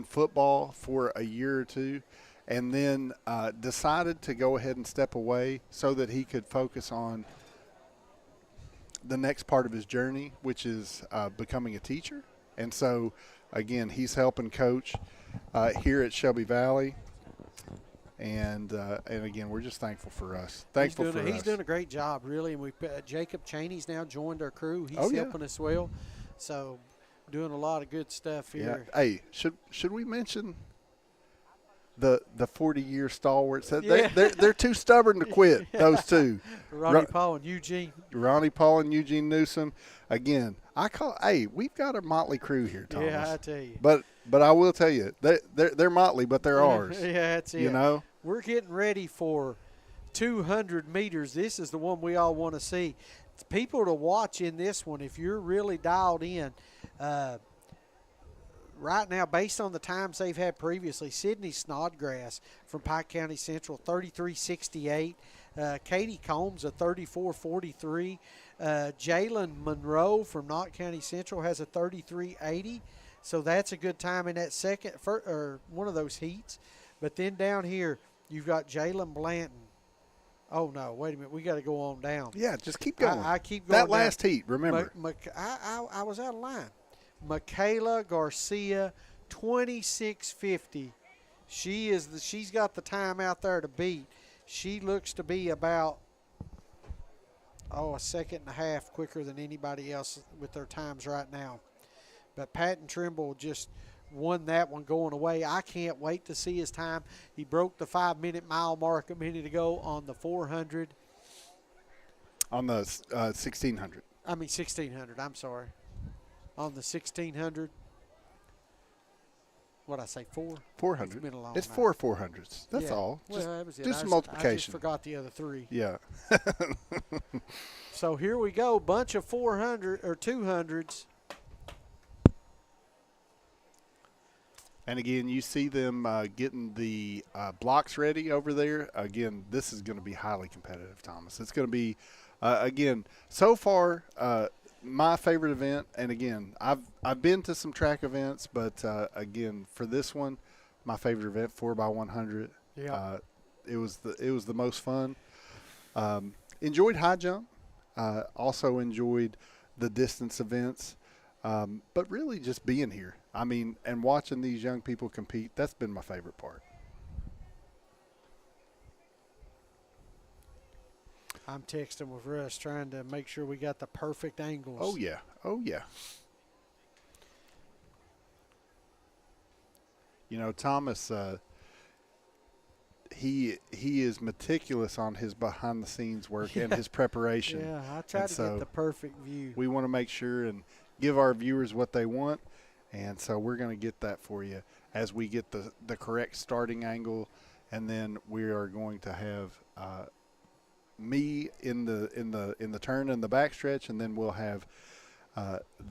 football for a year or two, and then decided to go ahead and step away so that he could focus on the next part of his journey, which is becoming a teacher. And so, again, he's helping coach here at Shelby Valley. And again, we're just thankful for us. He's doing a great job, really. And Jacob Cheney's now joined our crew. He's helping us well. So, doing a lot of good stuff here. Yeah. Hey, should we mention the 40-year stalwarts? Yeah. They're too stubborn to quit. Those two, Ronnie Paul and Eugene. Ronnie Paul and Eugene Newsom. Again, we've got a motley crew here, Thomas. Yeah, I tell you. But I will tell you, they're motley, but they're ours. Yeah, that's it. You know, we're getting ready for 200 meters. This is the one we all want to see. people to watch in this one, if you're really dialed in, right now, based on the times they've had previously, Sydney Snodgrass from Pike County Central, 33.68. Katie Combs, a 34.43. Jalen Monroe from Knott County Central has a 33.80. So that's a good time in that second, or one of those heats. But then down here, you've got Jalen Blanton. Oh, no, wait a minute. We got to go on down. Yeah, just keep going. I keep going that last heat, remember. I was out of line. Michaela Garcia, 26.50. She's got the time out there to beat. She looks to be about, a second and a half quicker than anybody else with their times right now. But Patton Trimble just won that one going away. I can't wait to see his time. He broke the 5-minute mile mark a minute ago on the 400. On the 1600. 1600, I'm sorry. On the 1600. What'd I say, 4? 400. It's been a long it's night. 4 400s. That's all. Well, that was it. Do some multiplication. I just forgot the other 3. Yeah. So here we go. Bunch of 400 or 200s. And again, you see them getting the blocks ready over there. Again, this is going to be highly competitive, Thomas. It's going to be, again, so far, my favorite event. And again, I've been to some track events, but again, for this one, my favorite event, 4x100. Yeah. It was the most fun. Enjoyed high jump. Also enjoyed the distance events. But really just being here. And watching these young people compete, that's been my favorite part. I'm texting with Russ trying to make sure we got the perfect angles. Oh, yeah. Oh, yeah. Thomas, he is meticulous on his behind-the-scenes work and his preparation. Yeah, I try to get the perfect view. We want to make sure and give our viewers what they want, and so we're going to get that for you as we get the correct starting angle, and then we are going to have me in the turn and the backstretch, and then we'll have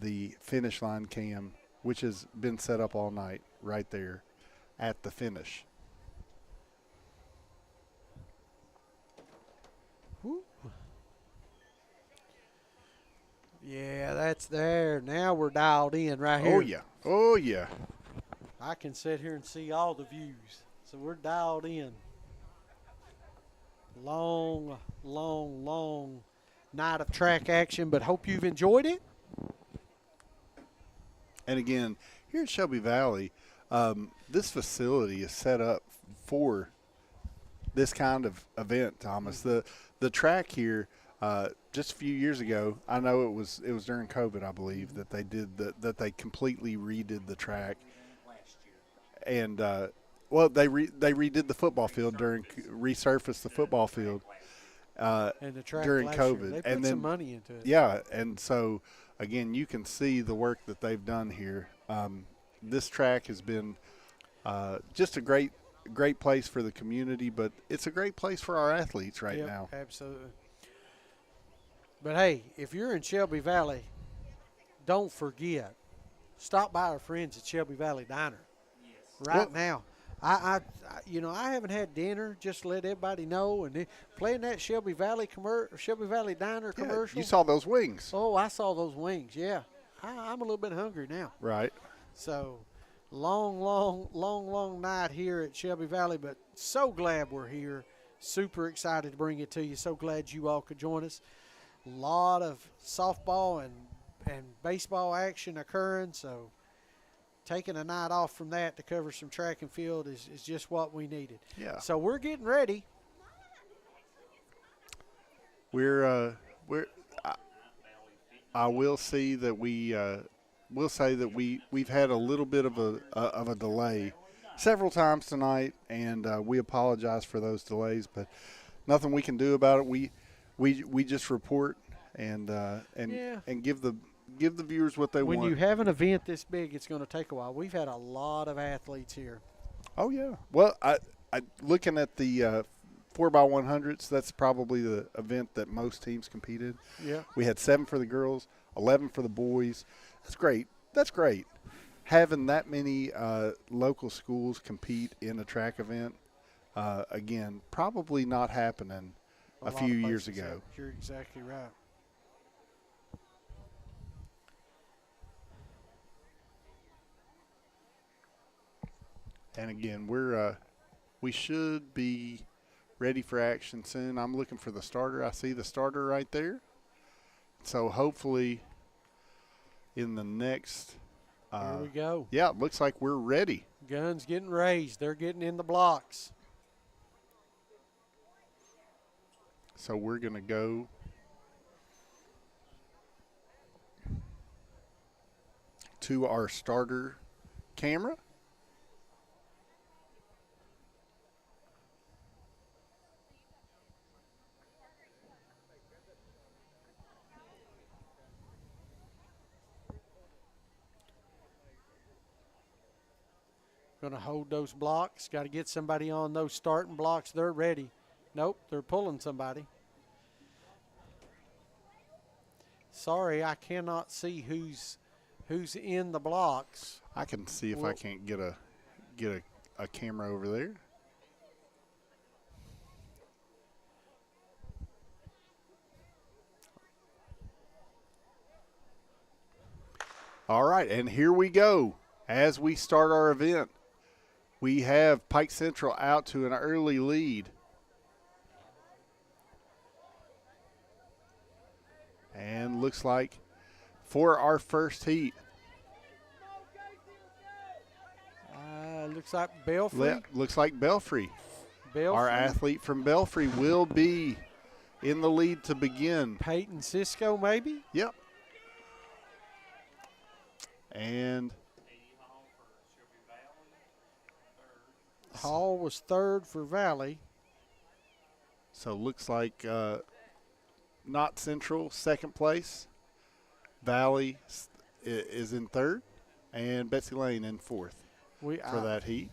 the finish line cam, which has been set up all night right there at the finish. Woo. Yeah, that's there. Now we're dialed in right here. Oh, yeah. Oh, yeah. I can sit here and see all the views. So we're dialed in. Long, long, long night of track action, but hope you've enjoyed it. And again, here at Shelby Valley, this facility is set up for this kind of event, Thomas. The track here, just a few years ago, I know it was during COVID, I believe, that they did that they completely redid the track. And they redid the football field resurfaced the football field and the track during COVID. They put and then some money into it. Yeah, and so again, you can see the work that they've done here. This track has been just a great place for the community, but it's a great place for our athletes right now. Absolutely. But hey, if you're in Shelby Valley, don't forget, stop by our friends at Shelby Valley Diner now. I haven't had dinner. Just to let everybody know, and playing that Shelby Valley Diner commercial. You saw those wings. Oh, I saw those wings. Yeah, I'm a little bit hungry now. Right. So, long night here at Shelby Valley, but so glad we're here. Super excited to bring it to you. So glad you all could join us. A lot of softball and baseball action occurring, so taking a night off from that to cover some track and field is just what we needed. Yeah. So we're getting ready. I will see that we'll say that we've had a little bit of a delay several times tonight, and we apologize for those delays, but nothing we can do about it. We just report and give the viewers what they want. When you have an event this big, it's going to take a while. We've had a lot of athletes here. Oh yeah. Well, I looking at the 4x100s. That's probably the event that most teams competed. Yeah. We had 7 for the girls, 11 for the boys. That's great. That's great. Having that many local schools compete in a track event, again, probably not happening a few years ago. You're exactly right. And again, we should be ready for action soon. I'm looking for the starter. I see the starter right there. So hopefully in the next Here we go. yeah, it looks like we're ready. Guns getting raised. They're getting in the blocks. So we're going to go to our starter camera. Going to hold those blocks. Got to get somebody on those starting blocks. They're ready. Nope, they're pulling somebody. Sorry, I cannot see who's in the blocks. I can see if I can't get a camera over there. All right, and here we go. As we start our event, we have Pike Central out to an early lead. And looks like for our first heat. Looks like Belfry. Looks like Belfry. Belfry. Our athlete from Belfry will be in the lead to begin. Peyton Cisco, maybe? Yep. And Hall was third for Valley. so looks like not Central, second place. Valley is in third, and Betsy Lane in fourth for that heat.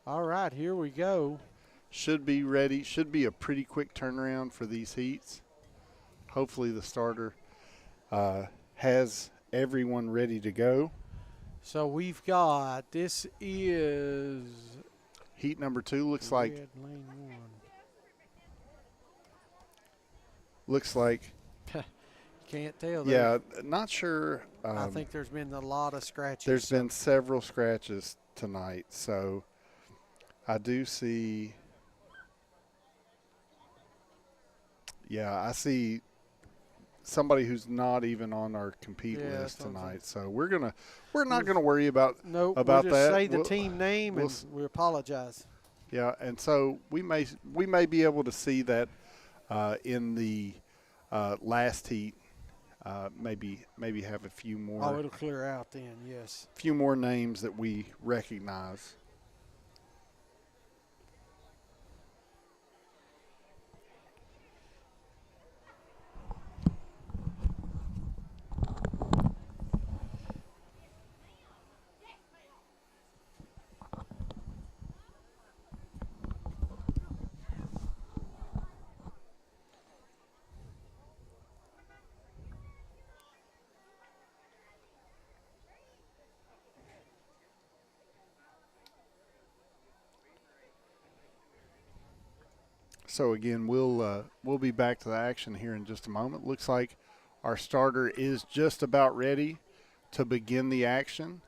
All right, here we go. Should be ready. Should be a pretty quick turnaround for these heats. Hopefully the starter has everyone ready to go. So we've got, this is Heat number 2 looks like Red Lane 1. looks like Can't tell. yeah, not sure. I think there's been a lot of scratches. There's been several scratches tonight, so I do see. Yeah, I see somebody who's not even on our compete list tonight. So we're not gonna worry about we'll just that. say the team name and we apologize. Yeah, and so we may be able to see that in the last heat. Maybe have a few more. Oh, it'll clear out then. Yes. Few more names that we recognize. So again, we'll be back to the action here in just a moment. Looks like our starter is just about ready to begin the action.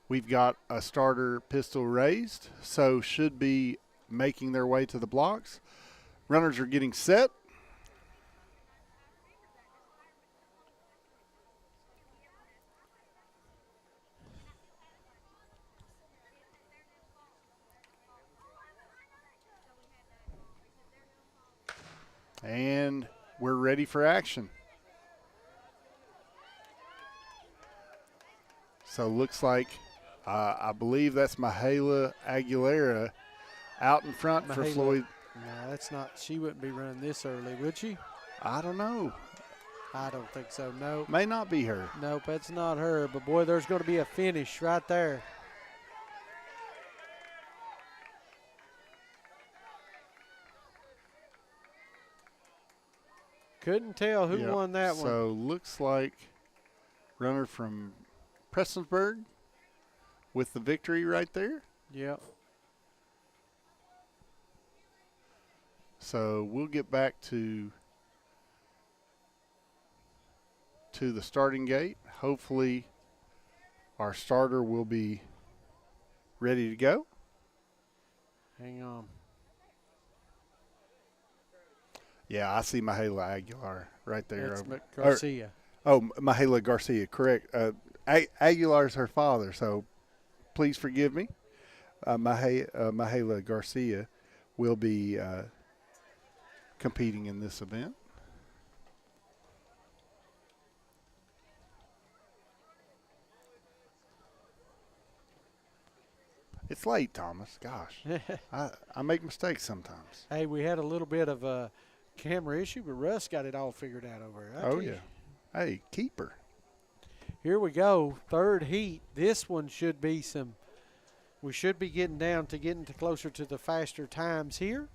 We've got a starter pistol raised, so should be making their way to the blocks. Runners are getting set. And we're ready for action. So looks like, I believe that's Mahala Aguilera out in front for Floyd. No, that's not. She wouldn't be running this early, would she? I don't know. I don't think so. No. May not be her. Nope, that's not her. But, boy, there's going to be a finish right there. Couldn't tell who Yep. won that one. So looks like runner from Prestonsburg with the victory right there. Yep. So we'll get back to the starting gate. Hopefully our starter will be ready to go. Hang on. Yeah, I see Mahala Aguilar right there. That's Garcia. Mahala Garcia, correct. Aguilar's her father, so please forgive me. Mahala Garcia will be competing in this event. It's late, Thomas. Gosh, I make mistakes sometimes. Hey, we had a little bit of a camera issue, but Russ got it all figured out over there. Oh, yeah. Hey, keeper. Here we go. Third heat. This one should be we should be getting closer to the faster times here.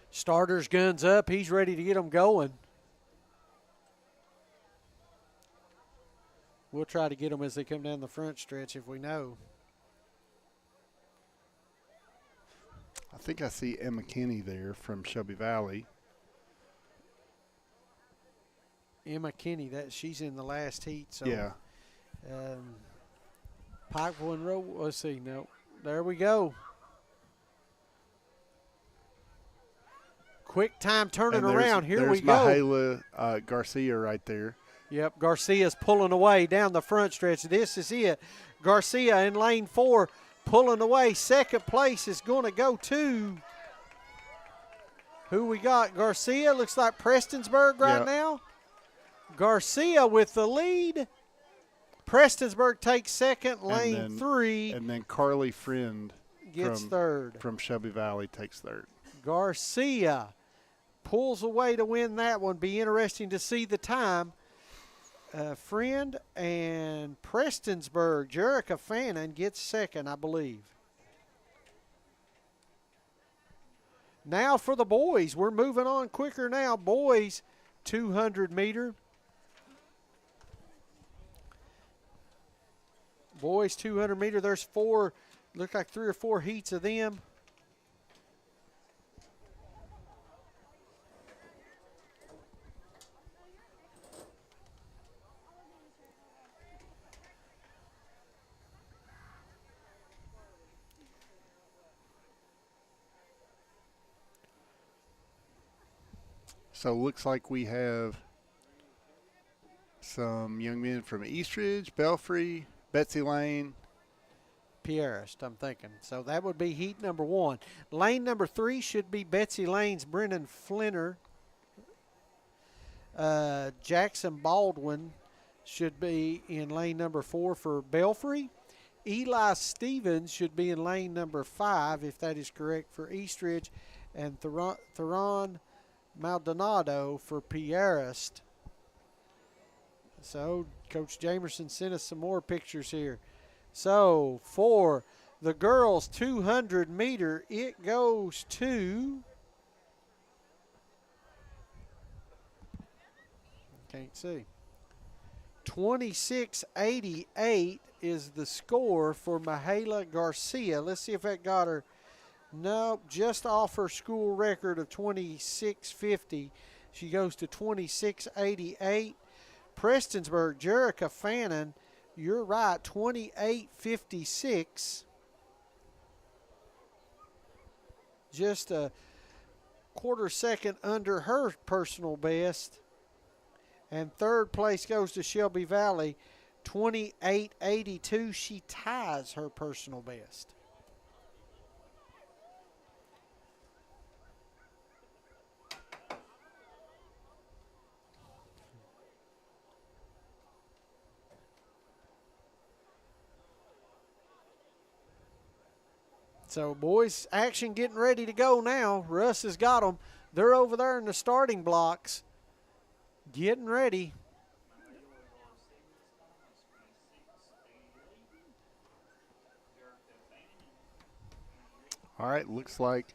Starter's guns up. He's ready to get them going. We'll try to get them as they come down the front stretch if we know. I think I see Emma Kinney there from Shelby Valley. Emma Kinney, she's in the last heat. So Yeah. Pikeville and Rowe. Let's see. No, there we go. Quick time turning around. Here we go. Mahala Garcia right there. Yep, Garcia's pulling away down the front stretch. This is it. Garcia in lane 4 pulling away. Second place is going to go to who we got? Garcia. Looks like Prestonsburg right now. Garcia with the lead. Prestonsburg takes second, lane 3. And then Carly Friend gets third. From Shelby Valley takes third. Garcia pulls away to win that one. Be interesting to see the time. Friend and Prestonsburg. Jerica Fannin gets second, I believe. Now for the boys. We're moving on quicker now. Boys, 200 meter. Boys, 200 meter. There's look like 3 or 4 heats of them. So looks like we have some young men from Eastridge, Belfry, Betsy Lane. Pierrest, I'm thinking. So that would be heat number 1. Lane number 3 should be Betsy Lane's Brennan Flinner. Jackson Baldwin should be in lane number 4 for Belfry. Eli Stevens should be in lane number 5, if that is correct, for Eastridge. And Theron Maldonado for Pierrest. So Coach Jamerson sent us some more pictures here. So for the girls 200 meter, it goes to, can't see, 26.88 is the score for Mahala Garcia. Let's see if that got her. No, just off her school record of 26.50. She goes to 26.88. Prestonsburg, Jerica Fannin, you're right, 28.56. Just a quarter second under her personal best. And third place goes to Shelby Valley, 28.82. She ties her personal best. So, boys, action getting ready to go now. Russ has got them. They're over there in the starting blocks, getting ready. All right, looks like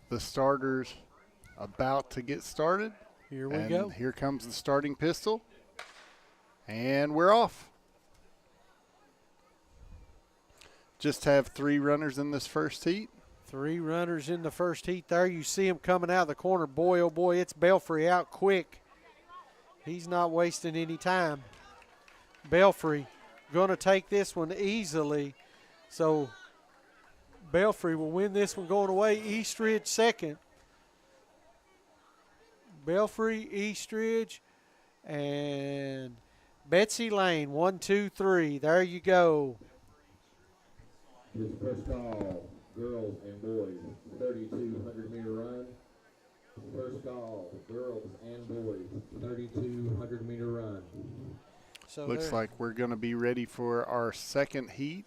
the starters about to get started. Here we And go. here comes the starting pistol. And we're off. Just have 3 runners in this first heat. 3 runners in the first heat there. You see him coming out of the corner. Boy, oh boy, it's Belfry out quick. He's not wasting any time. Belfry going to take this one easily. So Belfry will win this one going away. Eastridge second. Belfry, Eastridge, and Betsy Lane. 1, 2, 3. There you go. His first call, girls and boys, 3,200-meter run. First call, girls and boys, 3,200-meter run. So Looks like we're going to be ready for our second heat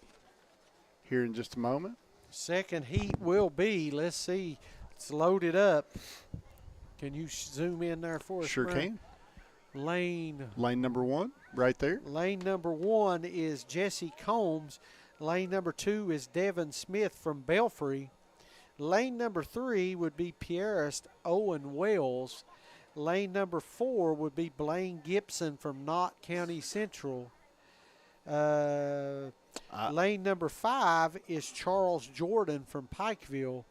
here in just a moment. second heat will be, let's see, it's loaded up. Can you zoom in there for us? Sure Brian? can. Lane number 1, right there. Lane number 1 is Jesse Combs. Lane number 2 is Devin Smith from Belfry. Lane number 3 would be Pierrest Owen Wells. Lane number 4 would be Blaine Gibson from Knott County Central. Lane number 5 is Charles Jordan from Pikeville.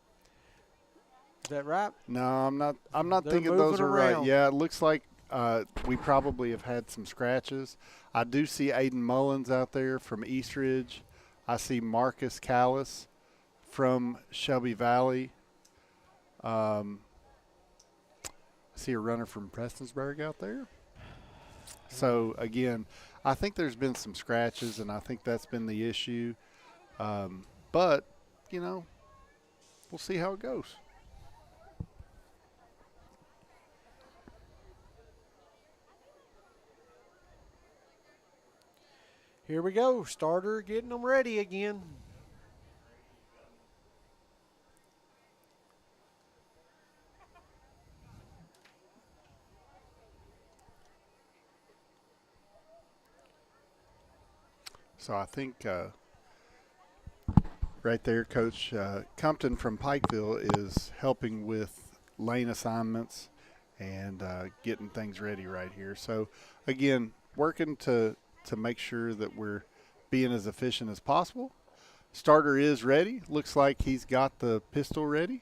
Is that right? No, I'm not. I'm not They're thinking those moving are around. right. Yeah, it looks like we probably have had some scratches. I do see Aiden Mullins out there from Eastridge. I see Marcus Callis from Shelby Valley. I see a runner from Prestonsburg out there. So again, I think there's been some scratches, and I think that's been the issue. But you know, we'll see how it goes. Here we go. Starter getting them ready again. So I think right there, Coach Compton from Pikeville is helping with lane assignments and getting things ready right here. So again, working to make sure that we're being as efficient as possible. Starter is ready. Looks like he's got the pistol ready.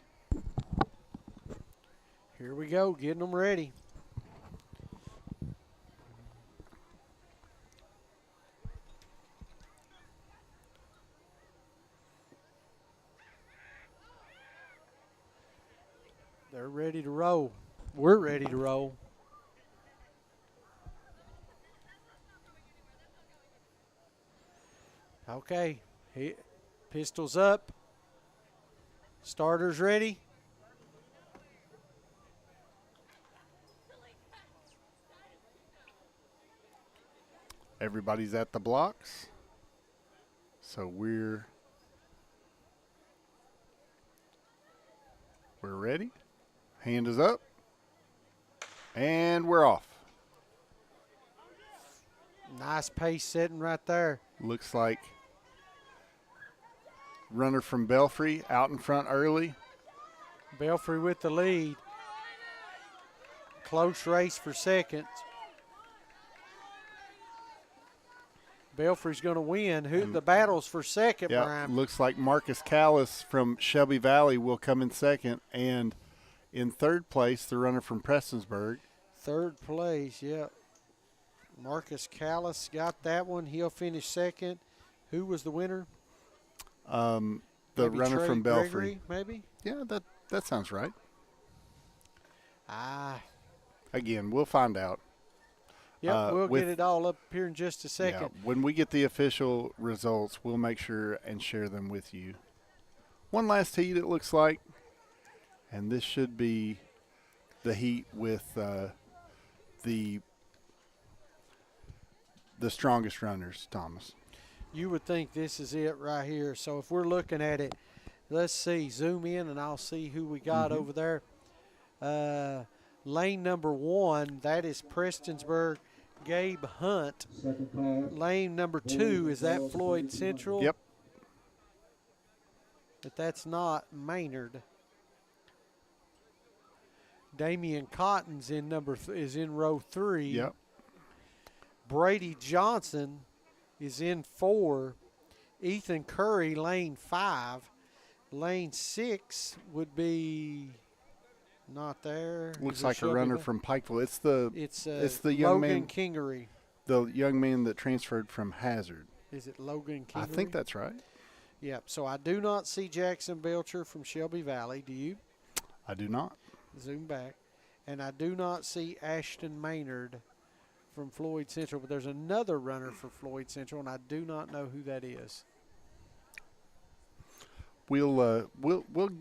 Here we go, getting them ready. They're ready to roll. We're ready to roll. Okay, pistols up. Starters ready. Everybody's at the blocks. So we're ready. Hand is up. And we're off. Nice pace setting right there. Looks like runner from Belfry out in front early. Belfry with the lead. Close race for seconds. Belfry's going to win. The battle's for second, Yeah, Brian. looks like Marcus Callis from Shelby Valley will come in second. And in third place, the runner from Prestonsburg. Third place, yep. Marcus Callis got that one. He'll finish second. Who was the winner? The Maybe runner Trey from Belfry. Gregory, maybe? Yeah, that sounds right. Again, we'll find out. Yep, we'll get it all up here in just a second. Yeah, when we get the official results, we'll make sure and share them with you. One last heat, it looks like. And this should be the heat with the strongest runners, Thomas. You would think this is it right here. So if we're looking at it, let's see. Zoom in and I'll see who we got over there. Lane number 1, that is Prestonsburg, Gabe Hunt. Second call. Lane number 2, is that Floyd Central? Yep. But that's not Maynard. Damian Cotton's is in row 3. Yep. Brady Johnson is in 4. Ethan Curry, lane 5. Lane 6 would be not there. Looks Is it like a Shelby runner Valley? from Pikeville. It's the young Logan man, Kingery. the young man that transferred from Hazard. Is it Logan Kingery? I think that's right. Yep. So I do not see Jackson Belcher from Shelby Valley. Do you? I do not. Zoom back. And I do not see Ashton Maynard from Floyd Central, but there's another runner for Floyd Central, and I do not know who that is. We'll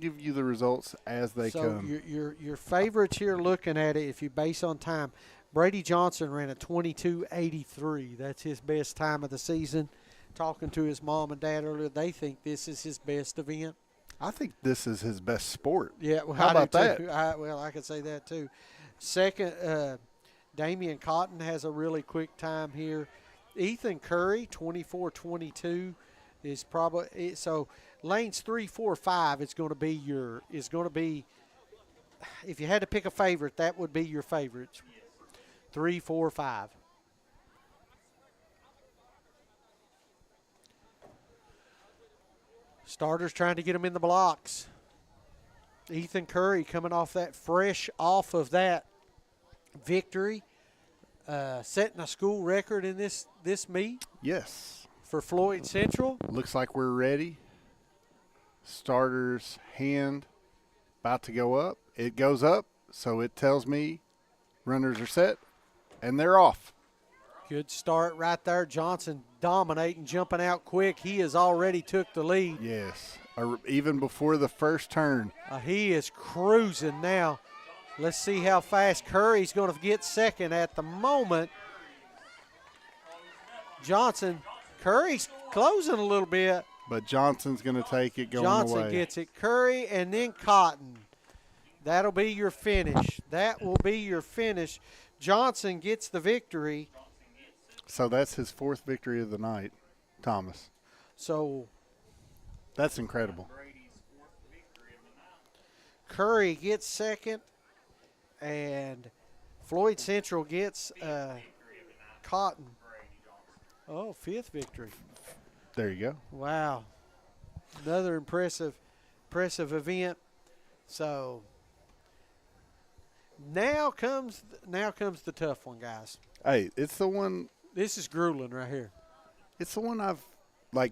give you the results as they come. So your favorites here, looking at it, if you base on time, Brady Johnson ran a 22:83. That's his best time of the season. Talking to his mom and dad earlier, they think this is his best event. I think this is his best sport. Yeah, well, How about that? I could say that too. Second, Damian Cotton has a really quick time here. Ethan Curry, 24:22, is probably so. Lanes 3, 4, 5 is going to be if you had to pick a favorite, that would be your favorites. 3, 4, 5. Starters trying to get them in the blocks. Ethan Curry coming off of that victory, setting a school record in this meet. Yes. For Floyd Central. Looks like we're ready. Starter's hand about to go up. It goes up, so it tells me runners are set, and they're off. Good start right there. Johnson dominating, jumping out quick. He has already took the lead. Yes, even before the first turn. He is cruising now. Let's see how fast Curry's going to get second at the moment. Curry's closing a little bit. But Johnson's going to take it going away. Johnson gets it. Curry and then Cotton. That'll be your finish. That will be your finish. Johnson gets the victory. So that's his 4th victory of the night, Thomas. So that's incredible. Curry gets second, and Floyd Central gets Cotton. Oh, 5th victory. There you go. Wow. Another impressive event. So now comes the tough one, guys. Hey, it's the one. This is grueling right here. It's the one I've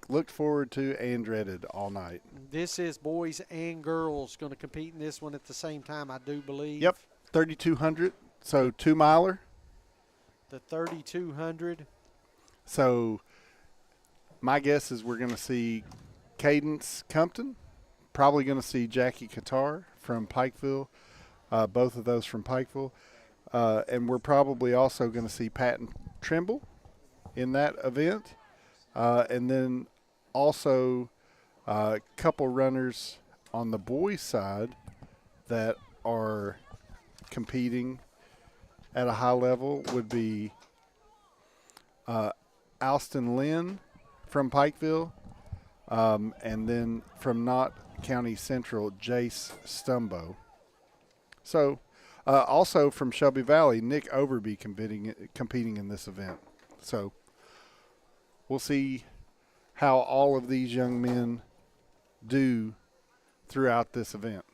looked forward to and dreaded all night. This is boys and girls going to compete in this one at the same time, I do believe. Yep, 3,200. So 2-miler. The 3,200. So my guess is we're going to see Cadence Compton, probably going to see Jackie Qatar from Pikeville, both of those from Pikeville. And we're probably also going to see Patton Trimble in that event. And then also a couple runners on the boys' side that are competing at a high level would be Alston Lynn from Pikeville, and then from Knott County Central, Jace Stumbo. So also from Shelby Valley, Nick Overby competing in this event. So we'll see how all of these young men do throughout this event.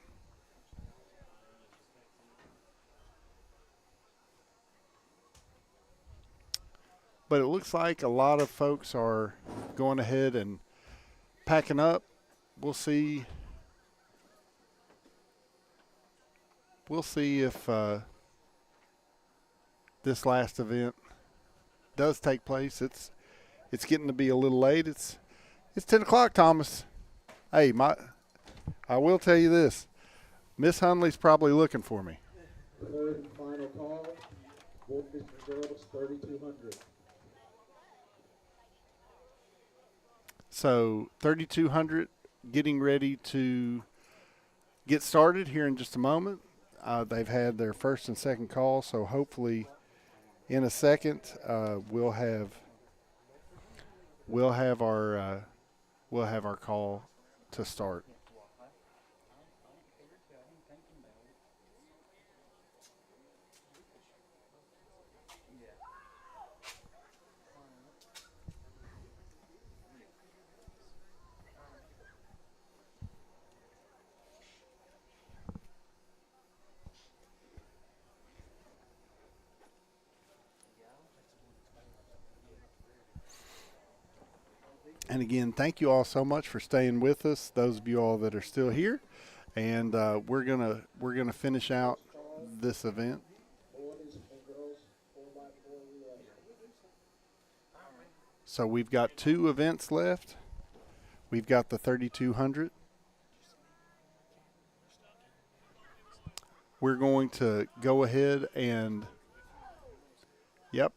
But it looks like a lot of folks are going ahead and packing up. We'll see. We'll see if this last event does take place. It's getting to be a little late. It's 10 o'clock, Thomas. Hey, I will tell you this. Miss Hunley's probably looking for me. Third and final call. Both district girls, 3,200. So 3,200 getting ready to get started here in just a moment. They've had their first and second call, so hopefully in a second we'll have our call to start. And again, thank you all so much for staying with us. Those of you all that are still here, and we're gonna finish out this event. So we've got 2 events left. We've got the 3,200. We're going to go ahead and,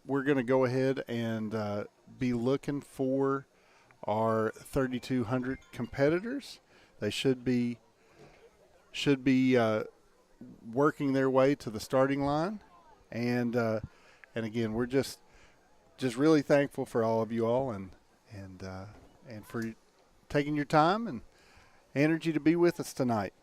we're going to go ahead and be looking for our 3,200 competitors. They should be working their way to the starting line, and again, we're just really thankful for all of you all, and for taking your time and energy to be with us tonight.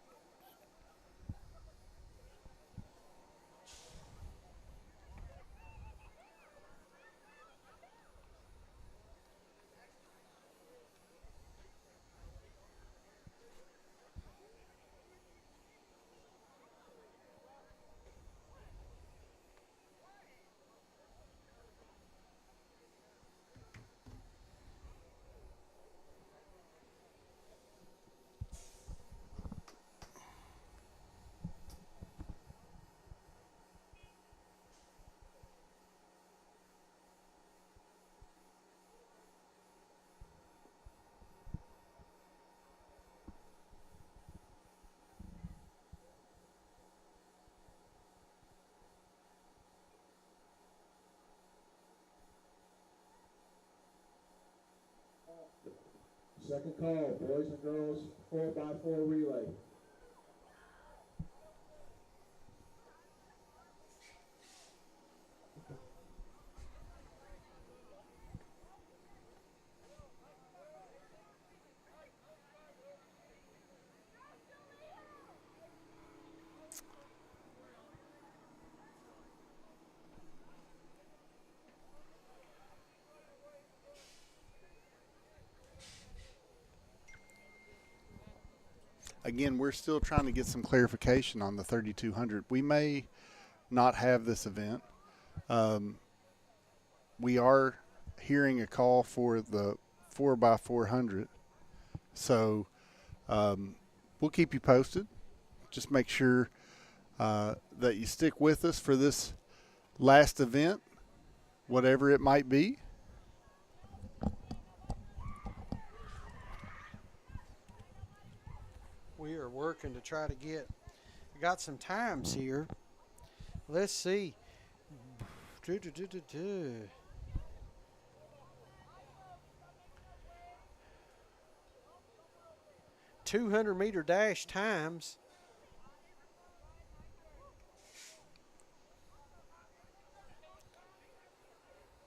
Second call, boys and girls, 4x4 relay. Again, we're still trying to get some clarification on the 3,200. We may not have this event. We are hearing a call for the 4x400. So we'll keep you posted. Just make sure that you stick with us for this last event, whatever it might be. We are working to try to got some times here. Let's see. 200-meter dash times.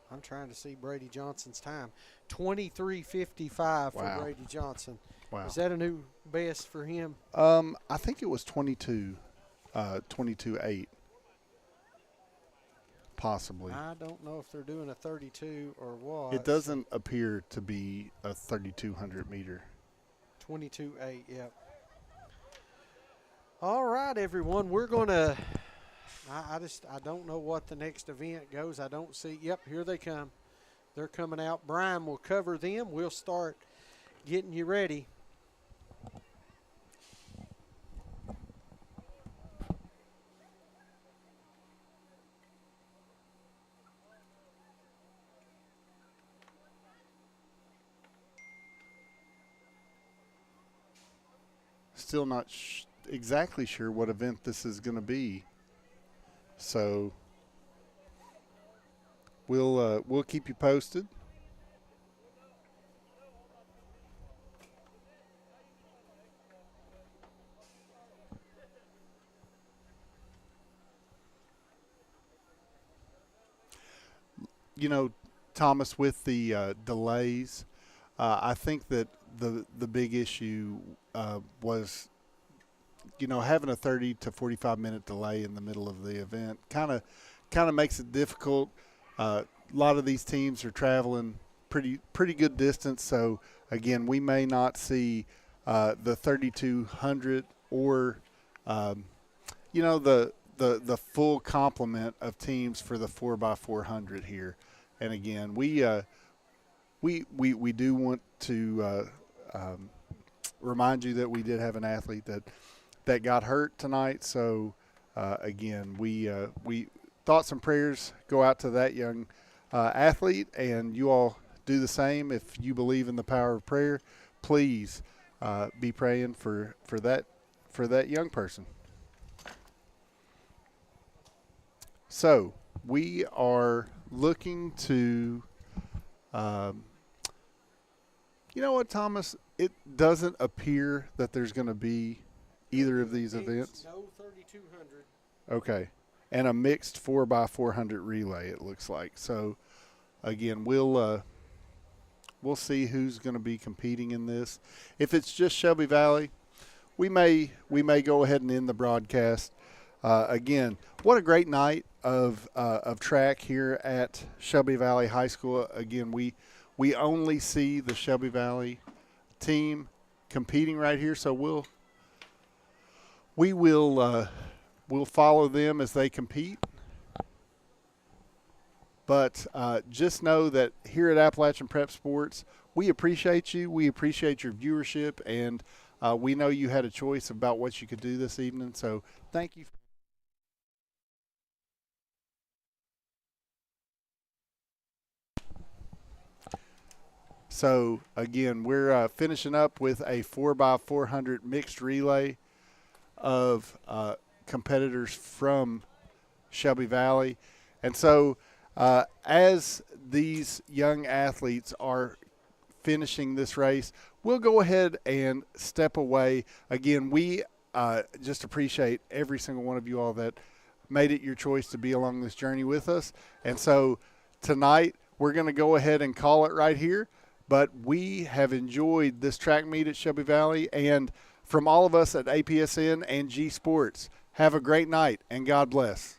I'm trying to see Brady Johnson's time. 23:55 for Wow. Brady Johnson. Wow. Is that a new best for him? I think it was 22.8. Possibly. I don't know if they're doing a 32 or what. It doesn't appear to be a 3,200 meter. 22.8, yep. All right, everyone. We're going to I don't know what the next event goes. I don't see. Yep, here they come. They're coming out. Brian will cover them. We'll start getting you ready. Still not exactly sure what event this is going to be. So we'll keep you posted. You know, Thomas, with the delays, I think that the big issue was, you know, having a 30 to 45 minute delay in the middle of the event kind of makes it difficult. A lot of these teams are traveling pretty good distance, so again, we may not see the 3,200 or you know, the full complement of teams for the 4x400 here. And again, we do want to remind you that we did have an athlete that got hurt tonight. So again, we thoughts and prayers go out to that young athlete, and you all do the same. If you believe in the power of prayer, please be praying for that young person. So we are looking to, you know what, Thomas? It doesn't appear that there's going to be either of these events. No 3,200. Okay. And a mixed 4x400 relay, it looks like. So, again, we'll see who's going to be competing in this. If it's just Shelby Valley, we may go ahead and end the broadcast. Again, what a great night of track here at Shelby Valley High School. Again, we only see the Shelby Valley team competing right here, so we'll follow them as they compete. But just know that here at Appalachian Prep Sports, we appreciate you. We appreciate your viewership, and we know you had a choice about what you could do this evening. So thank you. So, again, we're finishing up with a 4x400 mixed relay of competitors from Shelby Valley. And so as these young athletes are finishing this race, we'll go ahead and step away. Again, we just appreciate every single one of you all that made it your choice to be along this journey with us. And so tonight we're going to go ahead and call it right here. But we have enjoyed this track meet at Shelby Valley, and from all of us at APSN and G Sports, have a great night and God bless.